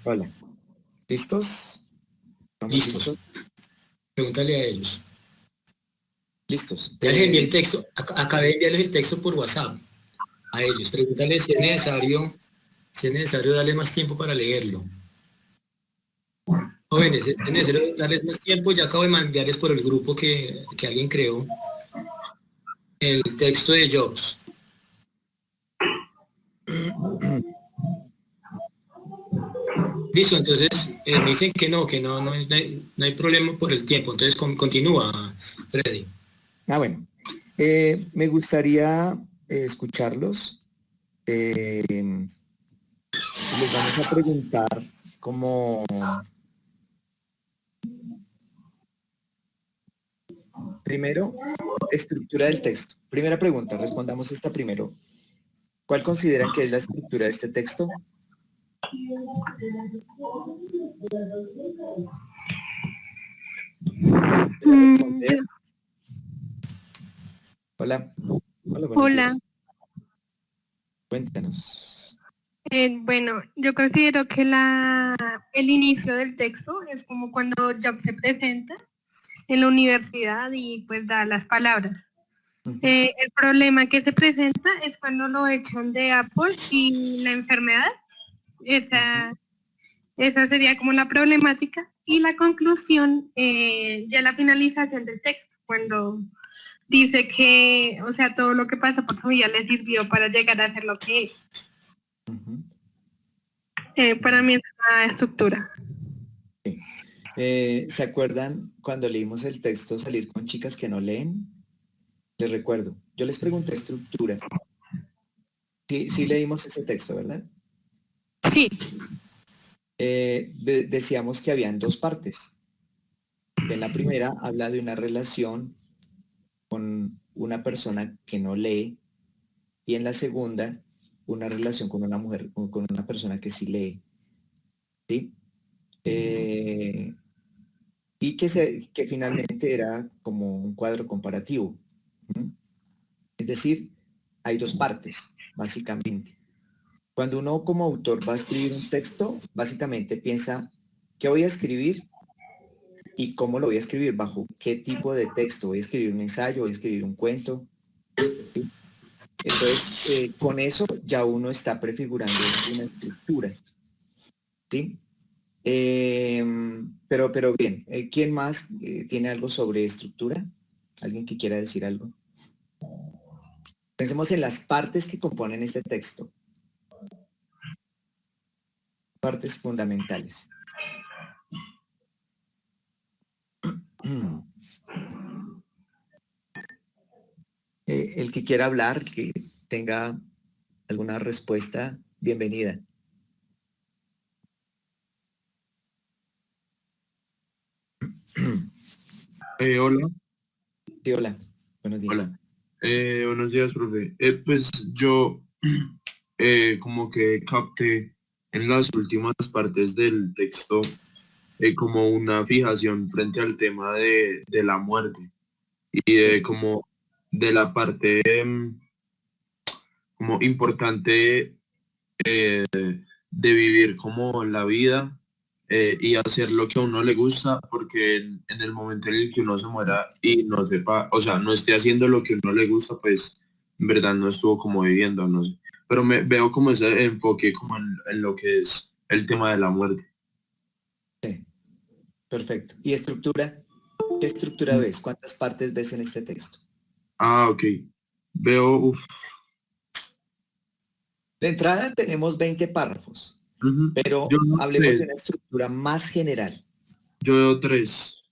Hola. ¿Listos? ¿Estamos Listos. Pregúntale a ellos. Listos. Ya les envié el texto, acabé de enviarles el texto por WhatsApp a ellos. Pregúntale si es necesario darles más tiempo para leerlo. Jóvenes, es necesario darles más tiempo. Ya acabo de enviarles por el grupo que alguien creó el texto de Jobs. Listo, entonces me dicen que no hay problema por el tiempo. Entonces continúa, Freddy. Bueno. Me gustaría escucharlos. Les vamos a preguntar como primero, estructura del texto. Primera pregunta, respondamos esta primero. ¿Cuál consideran que es la estructura de este texto? Yo- Hola. Hola, buenos Hola. días. Cuéntanos. Bueno, yo considero que el inicio del texto es como cuando Job se presenta en la universidad y pues da las palabras. Ujú. El problema que se presenta es cuando lo echan de Apple y la enfermedad. Esa sería como la problemática. Y la conclusión, ya la finalización del texto, cuando dice que, o sea, todo lo que pasa por su vida le sirvió para llegar a ser lo que es. Ujú. Para mí es una estructura. ¿Se acuerdan cuando leímos el texto Salir con chicas que no leen? Les recuerdo, yo les pregunté estructura. Sí leímos ese texto, ¿verdad? Sí, Decíamos que habían dos partes. En la primera habla de una relación con una persona que no lee y en la segunda una relación con una mujer, con una persona que sí lee. ¿Sí? Y que finalmente era como un cuadro comparativo. ¿Mm? Es decir, hay dos partes, básicamente. Cuando uno como autor va a escribir un texto, básicamente piensa, ¿qué voy a escribir y cómo lo voy a escribir? ¿Bajo qué tipo de texto? ¿Voy a escribir un ensayo? ¿Voy a escribir un cuento? ¿Sí? Entonces, con eso ya uno está prefigurando una estructura. ¿Sí? Pero bien, ¿quién más tiene algo sobre estructura? ¿Alguien que quiera decir algo? Pensemos en las partes que componen este texto, partes fundamentales. El que quiera hablar, que tenga alguna respuesta, bienvenida. Hola, Sí, hola, buenos días. hola. Buenos días, profe. Pues yo como que capté en las últimas partes del texto como una fijación frente al tema de la muerte y como de la parte como importante de vivir como la vida y hacer lo que a uno le gusta, porque en el momento en el que uno se muera y no sepa, o sea, no esté haciendo lo que a uno le gusta, pues en verdad no estuvo como viviendo, no sé. Pero me veo como ese enfoque como en lo que es el tema de la muerte. Sí, perfecto. ¿Y estructura? ¿Qué estructura ves? ¿Cuántas partes ves en este texto? Ah, ok. Veo, uf, De entrada tenemos 20 párrafos, ujú. pero Yo veo hablemos de tres, una estructura más general. yo veo tres.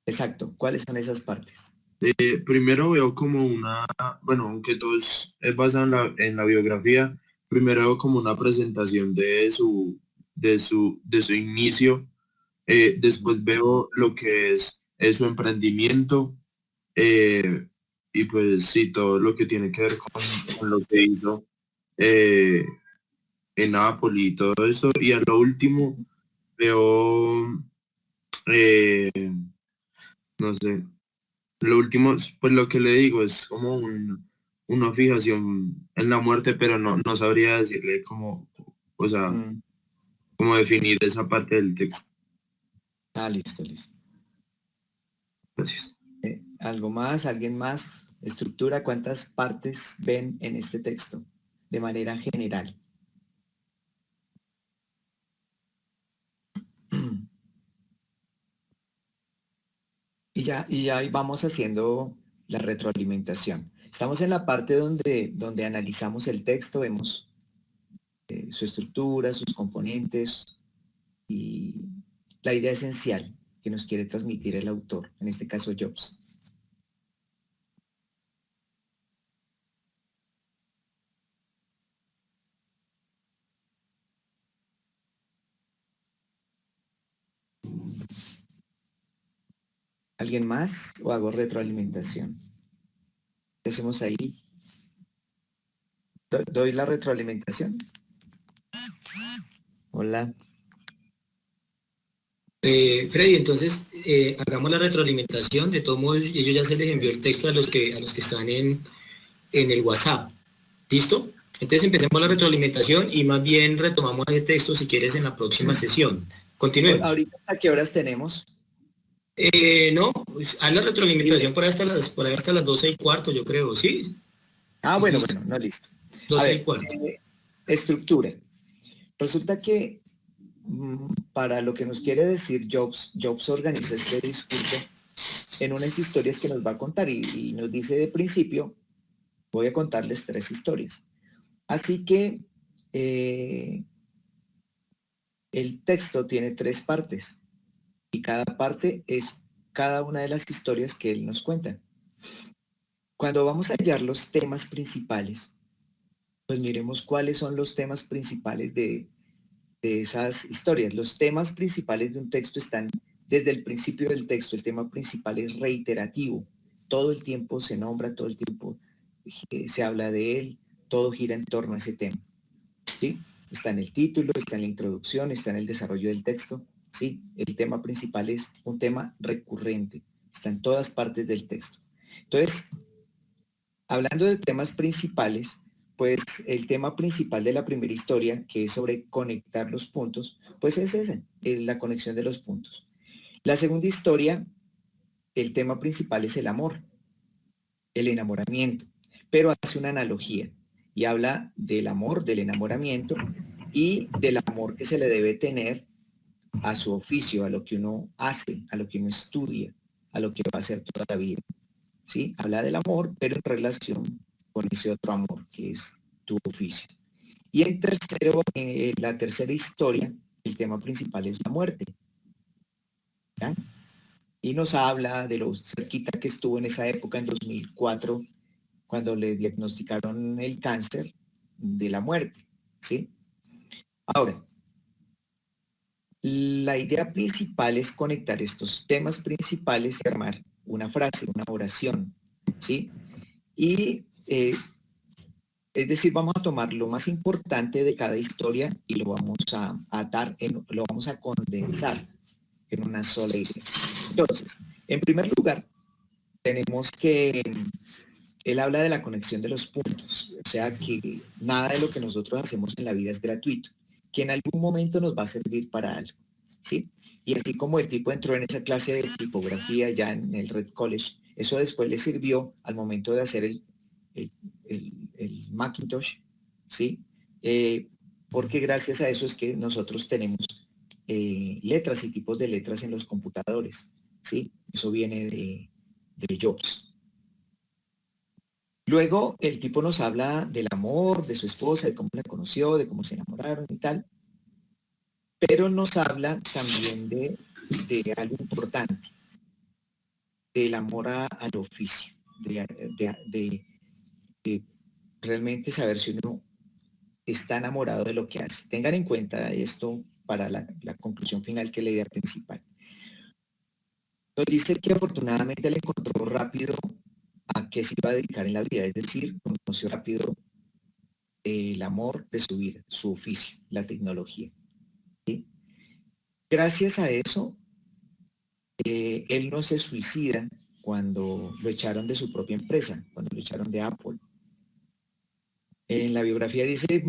Exacto. ¿Cuáles son esas partes? Primero veo como una, bueno, aunque todo es basado en la biografía, primero veo como una presentación de su inicio, después veo lo que es su emprendimiento, eh, y pues sí, todo lo que tiene que ver con lo que hizo eh, en Napoli y todo eso, y a lo último veo, eh, no sé. Lo último, pues lo que le digo es como una fijación en la muerte, pero no sabría decirle cómo, o sea, Mm, cómo definir esa parte del texto. listo, listo. Gracias. ¿Algo más? ¿Alguien más? Estructura, ¿cuántas partes ven en este texto de manera general? Y ya ahí vamos haciendo la retroalimentación. Estamos en la parte donde analizamos el texto, vemos su estructura, sus componentes y la idea esencial que nos quiere transmitir el autor, en este caso Jobs. ¿Alguien más o hago retroalimentación? ¿Qué hacemos ahí? ¿Doy la retroalimentación? Hola. Freddy, entonces hagamos la retroalimentación. De todos modos, ellos ya se les envió el texto a los que están en el WhatsApp. ¿Listo? Entonces empecemos la retroalimentación y más bien retomamos ese texto si quieres en la próxima sesión. Continuemos. ¿Ahorita a qué horas tenemos? No, pues, haz la retroalimentación por ahí hasta las 12:15, yo creo, ¿sí? Bueno, Listo. no, listo. 12:15. Estructura. Resulta que para lo que nos quiere decir Jobs organiza este discurso en unas historias que nos va a contar y nos dice de principio, voy a contarles 3 historias. Así que el texto tiene 3 partes y cada parte es cada una de las historias que él nos cuenta. Cuando vamos a hallar los temas principales, pues miremos cuáles son los temas principales de esas historias. Los temas principales de un texto están desde el principio del texto. El tema principal es reiterativo. Todo el tiempo se nombra, todo el tiempo se habla de él, todo gira en torno a ese tema. ¿Sí? Está en el título, está en la introducción, está en el desarrollo del texto. ¿Sí? El tema principal es un tema recurrente. Está en todas partes del texto. Entonces, hablando de temas principales, pues el tema principal de la primera historia, que es sobre conectar los puntos, pues es ese, es la conexión de los puntos. La segunda historia, el tema principal es el amor, el enamoramiento, pero hace una analogía y habla del amor, del enamoramiento y del amor que se le debe tener a su oficio, a lo que uno hace, a lo que uno estudia, a lo que va a hacer toda la vida. ¿Sí? Habla del amor, pero en relación con ese otro amor que es tu oficio. Y en tercero, la tercera historia, el tema principal es la muerte. ¿Ya? Y nos habla de lo cerquita que estuvo en esa época, en 2004, cuando le diagnosticaron el cáncer de la muerte. ¿Sí? Ahora, la idea principal es conectar estos temas principales y armar una frase, una oración. ¿Sí? Y es decir, vamos a tomar lo más importante de cada historia y lo vamos a atar, lo vamos a condensar en una sola idea. Entonces, en primer lugar, tenemos que él habla de la conexión de los puntos, o sea que nada de lo que nosotros hacemos en la vida es gratuito, que en algún momento nos va a servir para algo, ¿sí? Y así como el tipo entró en esa clase de tipografía ya en el Red College, eso después le sirvió al momento de hacer el Macintosh, ¿sí? Porque gracias a eso es que nosotros tenemos letras y tipos de letras en los computadores, ¿sí? Eso viene de Jobs. Luego el tipo nos habla del amor, de su esposa, de cómo la conoció, de cómo se enamoraron y tal, pero nos habla también de algo importante, del amor al oficio, de realmente saber si uno está enamorado de lo que hace. Tengan en cuenta esto para la conclusión final, que es la idea principal. Nos dice que afortunadamente le encontró rápido a qué se iba a dedicar en la vida, es decir, conoció rápido el amor de su vida, su oficio, la tecnología. ¿Sí? Gracias a eso, él no se suicida cuando lo echaron de su propia empresa, cuando lo echaron de Apple. En la biografía dice,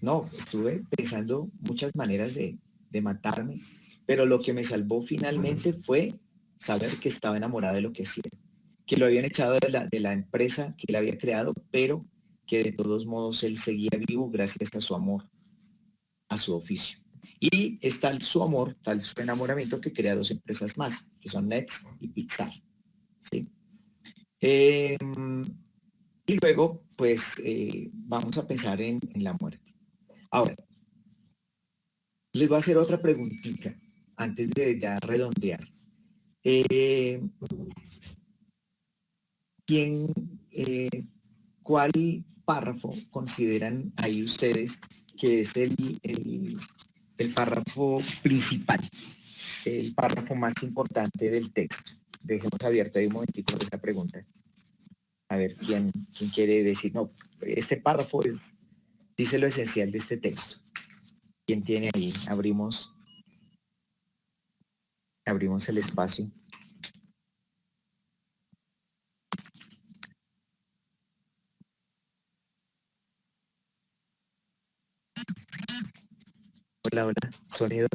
no, estuve pensando muchas maneras de matarme, pero lo que me salvó finalmente fue saber que estaba enamorado de lo que hacía, que lo habían echado de la empresa que él había creado, pero que de todos modos él seguía vivo gracias a su amor, a su oficio. Y es tal su amor, tal su enamoramiento, que crea 2 empresas más, que son Nets y Pixar. ¿Sí? Y luego, pues, vamos a pensar en la muerte. Ahora, les voy a hacer otra preguntita antes de ya redondear. ¿Cuál párrafo consideran ahí ustedes que es el párrafo principal, el párrafo más importante del texto? Dejemos abierto ahí un momentito esa pregunta. A ver, ¿quién quiere decir? No, este párrafo es dice lo esencial de este texto. ¿Quién tiene ahí? Abrimos el espacio. Hola, hola. Sonido.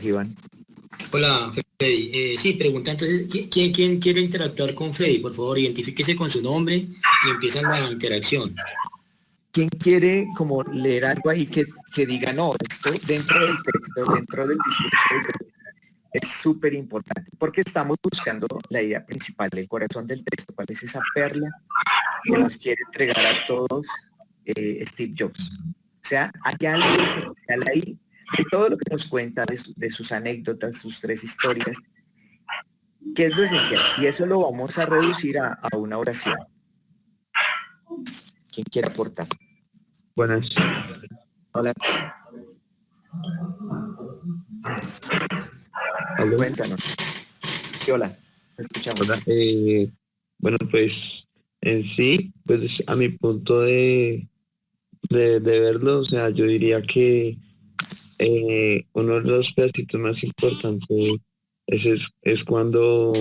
Iván. Hola, Freddy. Sí, pregunta entonces, ¿quién quiere interactuar con Freddy? Por favor, identifíquese con su nombre y empiezan la interacción. ¿Quién quiere como leer algo ahí que diga, no, esto dentro del texto, dentro del discurso, es súper importante? Porque estamos buscando la idea principal, el corazón del texto, cuál es esa perla que nos quiere entregar a todos Steve Jobs. O sea, hay algo esencial ahí de todo lo que nos cuenta, de sus anécdotas, sus 3 historias, que es lo esencial. Y eso lo vamos a reducir a una oración. ¿Quién quiere aportar? Buenas. Hola. ¿Aló? Cuéntanos. Sí, hola. Te escuchamos. Hola. Bueno, pues en sí, pues a mi punto de verlo, o sea, yo diría que uno de los pedacitos más importantes es cuando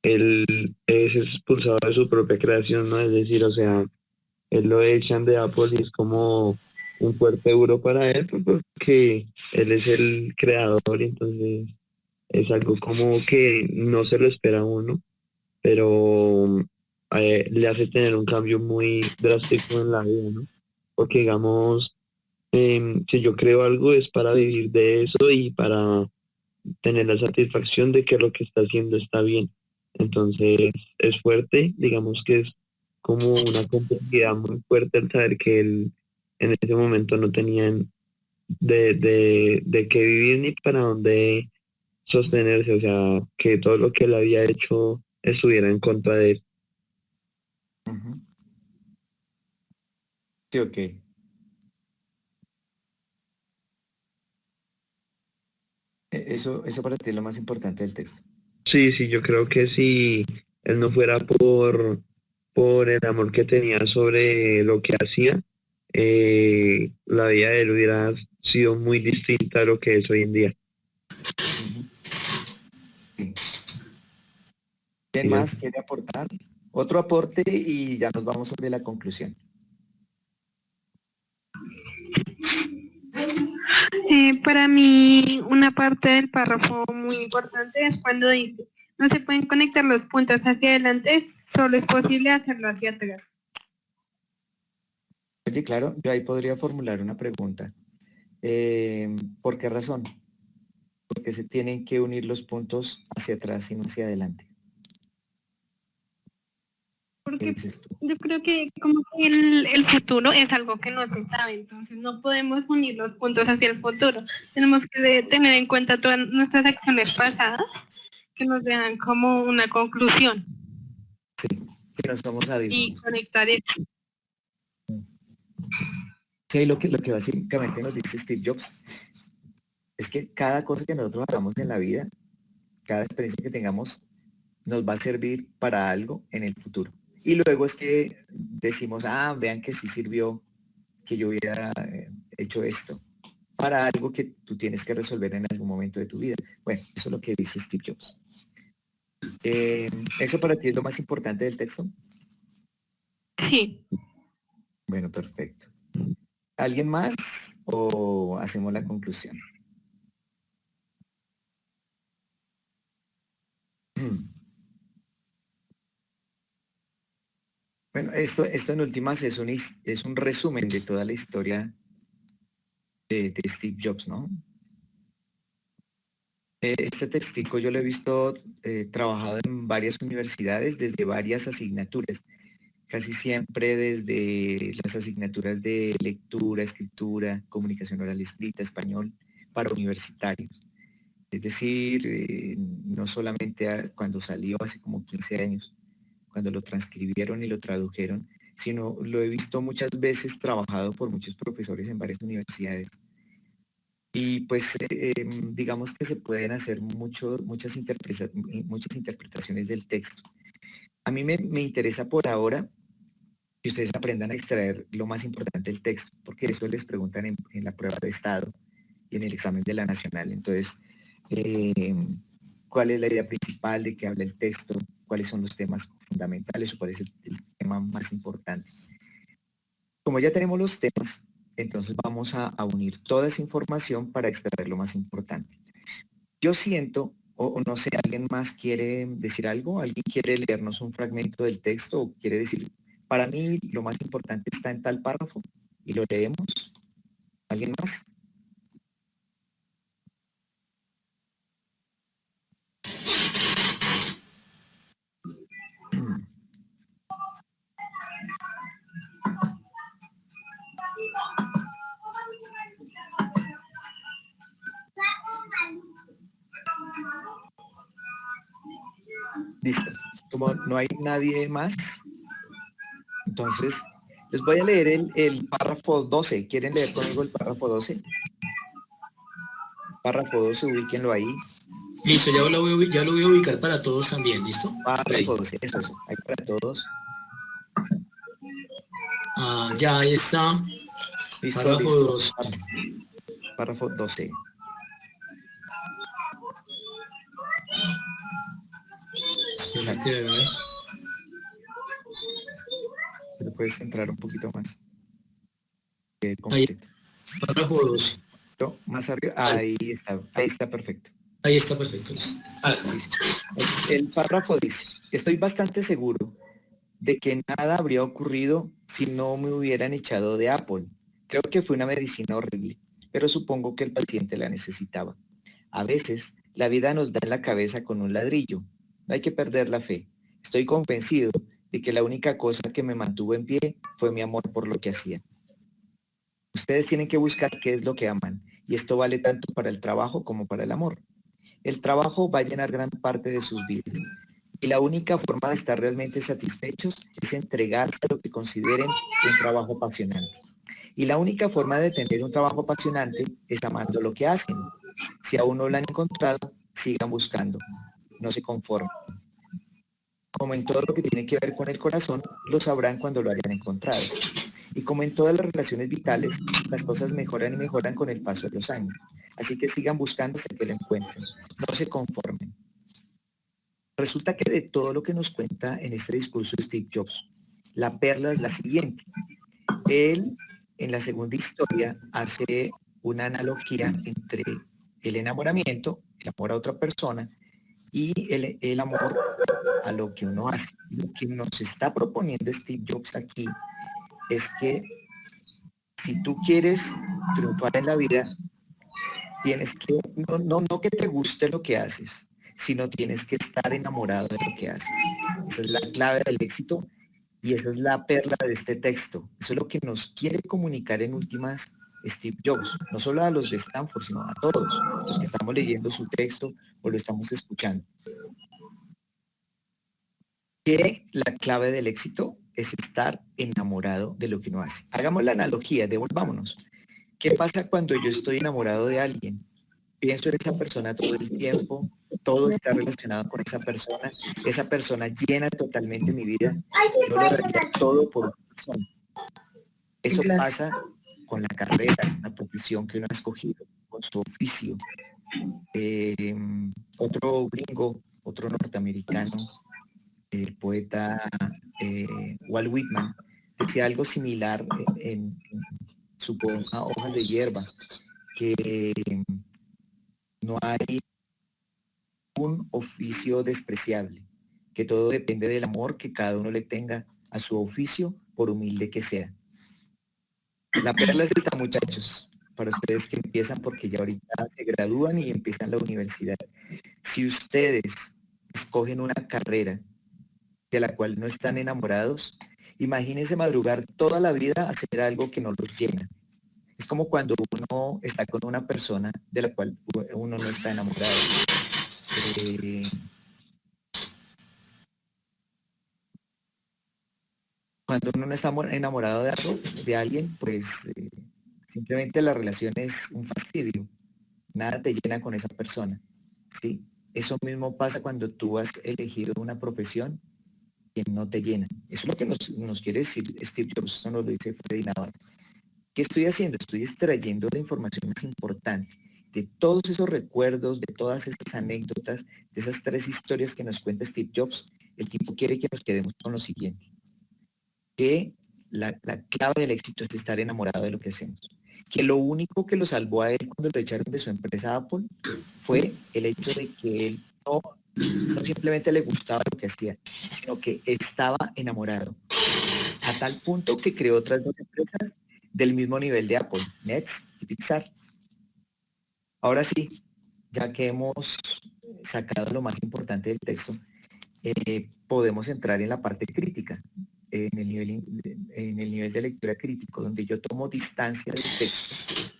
él es expulsado de su propia creación, ¿no? Es decir, o sea, él lo echan de Apple y es como un fuerte duro para él, pues, porque él es el creador y entonces es algo como que no se lo espera a uno, pero le hace tener un cambio muy drástico en la vida, ¿no? Porque digamos, si yo creo algo es para vivir de eso y para tener la satisfacción de que lo que está haciendo está bien. Entonces es fuerte, digamos que es como una complejidad muy fuerte al saber que él en ese momento no tenían de qué vivir ni para dónde sostenerse, o sea, que todo lo que él había hecho estuviera en contra de él. Uh-huh. Sí, ok. Eso para ti es lo más importante del texto. Sí, sí, yo creo que si él no fuera por el amor que tenía sobre lo que hacía, la vida de él hubiera sido muy distinta a lo que es hoy en día. Uh-huh. Sí. ¿Quién Sí, más quiere aportar? Otro aporte y ya nos vamos sobre la conclusión. Para mí, una parte del párrafo muy importante es cuando dice, no se pueden conectar los puntos hacia adelante, solo es posible hacerlo hacia atrás. Oye, claro, yo ahí podría formular una pregunta. ¿Por qué razón? Porque se tienen que unir los puntos hacia atrás y no hacia adelante. ¿Qué Porque dices tú? yo creo que como que el futuro es algo que no se sabe, entonces no podemos unir los puntos hacia el futuro. Tenemos que tener en cuenta todas nuestras acciones pasadas que nos dejan como una conclusión Sí, que no somos y adivinos. conectar eso. Sí, lo que básicamente nos dice Steve Jobs es que cada cosa que nosotros hagamos en la vida, cada experiencia que tengamos, nos va a servir para algo en el futuro. Y luego es que decimos, vean que sí sirvió que yo hubiera hecho esto para algo que tú tienes que resolver en algún momento de tu vida. Bueno, eso es lo que dice Steve Jobs. ¿Eso para ti es lo más importante del texto? Sí. Bueno, perfecto. ¿Alguien más o hacemos la conclusión? Bueno, esto en últimas es un resumen de toda la historia de Steve Jobs, ¿no? Este textico yo lo he visto trabajado en varias universidades desde varias asignaturas, casi siempre desde las asignaturas de lectura, escritura, comunicación oral y escrita, español, para universitarios. Es decir, no solamente cuando salió hace como 15 años, cuando lo transcribieron y lo tradujeron, sino lo he visto muchas veces trabajado por muchos profesores en varias universidades. Y pues digamos que se pueden hacer muchas interpretaciones del texto. A mí me interesa por ahora que ustedes aprendan a extraer lo más importante del texto, porque esto les preguntan en la prueba de estado y en el examen de la nacional. Entonces, ¿cuál es la idea principal de que habla el texto? ¿Cuáles son los temas fundamentales o cuál es el tema más importante? Como ya tenemos los temas, entonces vamos a unir toda esa información para extraer lo más importante. Yo siento, o no sé, ¿alguien más quiere decir algo? ¿Alguien quiere leernos un fragmento del texto o quiere decir, para mí lo más importante está en tal párrafo y lo leemos? ¿Alguien más? Listo. Como no hay nadie más, entonces les voy a leer el párrafo 12. ¿Quieren leer conmigo el párrafo 12? Párrafo 12, ubíquenlo ahí. Listo, ya lo voy a ubicar para todos también, ¿listo? Párrafo 12, eso, ahí para todos. Ya ahí está. Listo, Párrafo listo. 2. Párrafo 12. Espérate, a ver. Pero puedes entrar un poquito más. Ahí, párrafo 2. Más arriba, ahí está perfecto. Ahí está perfecto. Listo. El párrafo dice, estoy bastante seguro de que nada habría ocurrido si no me hubieran echado de Apple. Creo que fue una medicina horrible, pero supongo que el paciente la necesitaba. A veces, la vida nos da en la cabeza con un ladrillo. No hay que perder la fe. Estoy convencido de que la única cosa que me mantuvo en pie fue mi amor por lo que hacía. Ustedes tienen que buscar qué es lo que aman, y esto vale tanto para el trabajo como para el amor. El trabajo va a llenar gran parte de sus vidas, y la única forma de estar realmente satisfechos es entregarse a lo que consideren un trabajo apasionante. Y la única forma de tener un trabajo apasionante es amando lo que hacen. Si aún no lo han encontrado, sigan buscando, no se conformen. Como en todo lo que tiene que ver con el corazón, lo sabrán cuando lo hayan encontrado. Y como en todas las relaciones vitales, las cosas mejoran y mejoran con el paso de los años. Así que sigan buscando hasta que lo encuentren. No se conformen. Resulta que de todo lo que nos cuenta en este discurso Steve Jobs, la perla es la siguiente. Él, en la segunda historia, hace una analogía entre el enamoramiento, el amor a otra persona, y el amor a lo que uno hace. Lo que nos está proponiendo Steve Jobs aquí es que si tú quieres triunfar en la vida, tienes que, no que te guste lo que haces, sino tienes que estar enamorado de lo que haces. Esa es la clave del éxito y esa es la perla de este texto. Eso es lo que nos quiere comunicar en últimas Steve Jobs, no solo a los de Stanford, sino a todos los que estamos leyendo su texto o lo estamos escuchando. Que la clave del éxito es estar enamorado de lo que uno hace. Hagamos la analogía, devolvámonos. ¿Qué pasa cuando yo estoy enamorado de alguien? Pienso en esa persona todo el tiempo, todo está relacionado con esa persona llena totalmente mi vida, yo le daría todo por una persona. Eso pasa con la carrera, con la profesión que uno ha escogido, con su oficio. Otro gringo, otro norteamericano, el poeta Walt Whitman, decía algo similar en su poema Hojas de Hierba, que no hay un oficio despreciable, que todo depende del amor que cada uno le tenga a su oficio, por humilde que sea. La perla es esta, muchachos, para ustedes que empiezan, porque ya ahorita se gradúan y empiezan la universidad. Si ustedes escogen una carrera de la cual no están enamorados, imagínense madrugar toda la vida a hacer algo que no los llena. Es como cuando uno está con una persona de la cual uno no está enamorado. Cuando uno no está enamorado de algo, de alguien, pues simplemente la relación es un fastidio. Nada te llena con esa persona, ¿sí? Eso mismo pasa cuando tú has elegido una profesión que no te llenan. Eso es lo que nos quiere decir Steve Jobs, eso nos lo dice Freddy Navarro. ¿Qué estoy haciendo? Estoy extrayendo la información más importante de todos esos recuerdos, de todas esas anécdotas, de esas 3 historias que nos cuenta Steve Jobs. El tipo quiere que nos quedemos con lo siguiente, que la clave del éxito es estar enamorado de lo que hacemos. Que lo único que lo salvó a él cuando lo echaron de su empresa Apple fue el hecho de que él no simplemente le gustaba lo que hacía, sino que estaba enamorado. A tal punto que creó otras 2 empresas del mismo nivel de Apple, Next y Pixar. Ahora sí, ya que hemos sacado lo más importante del texto, podemos entrar en la parte crítica, en el nivel de lectura crítico, donde yo tomo distancia del texto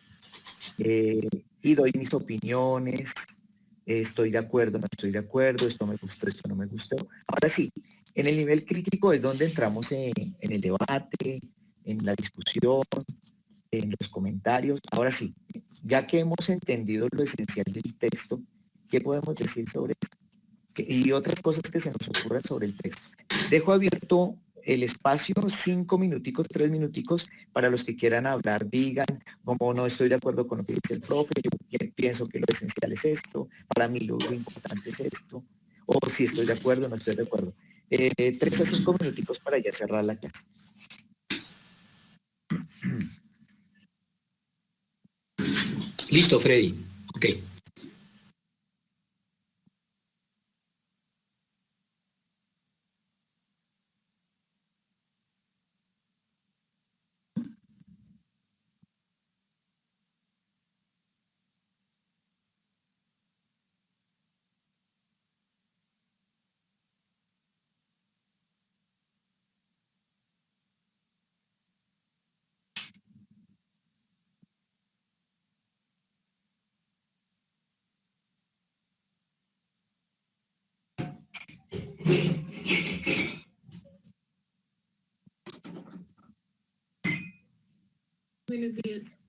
y doy mis opiniones, estoy de acuerdo, no estoy de acuerdo, esto me gustó, esto no me gustó. Ahora sí, en el nivel crítico es donde entramos en el debate, en la discusión, en los comentarios. Ahora sí, ya que hemos entendido lo esencial del texto, ¿qué podemos decir sobre esto? Y otras cosas que se nos ocurran sobre el texto. Dejo abierto el espacio, 5 minuticos, 3 minuticos, para los que quieran hablar, digan, como no estoy de acuerdo con lo que dice el profe, yo pienso que lo esencial es esto, para mí lo importante es esto, o si estoy de acuerdo, no estoy de acuerdo. 3 a 5 minuticos para ya cerrar la clase. Listo, Freddy. Ok. Buenos días.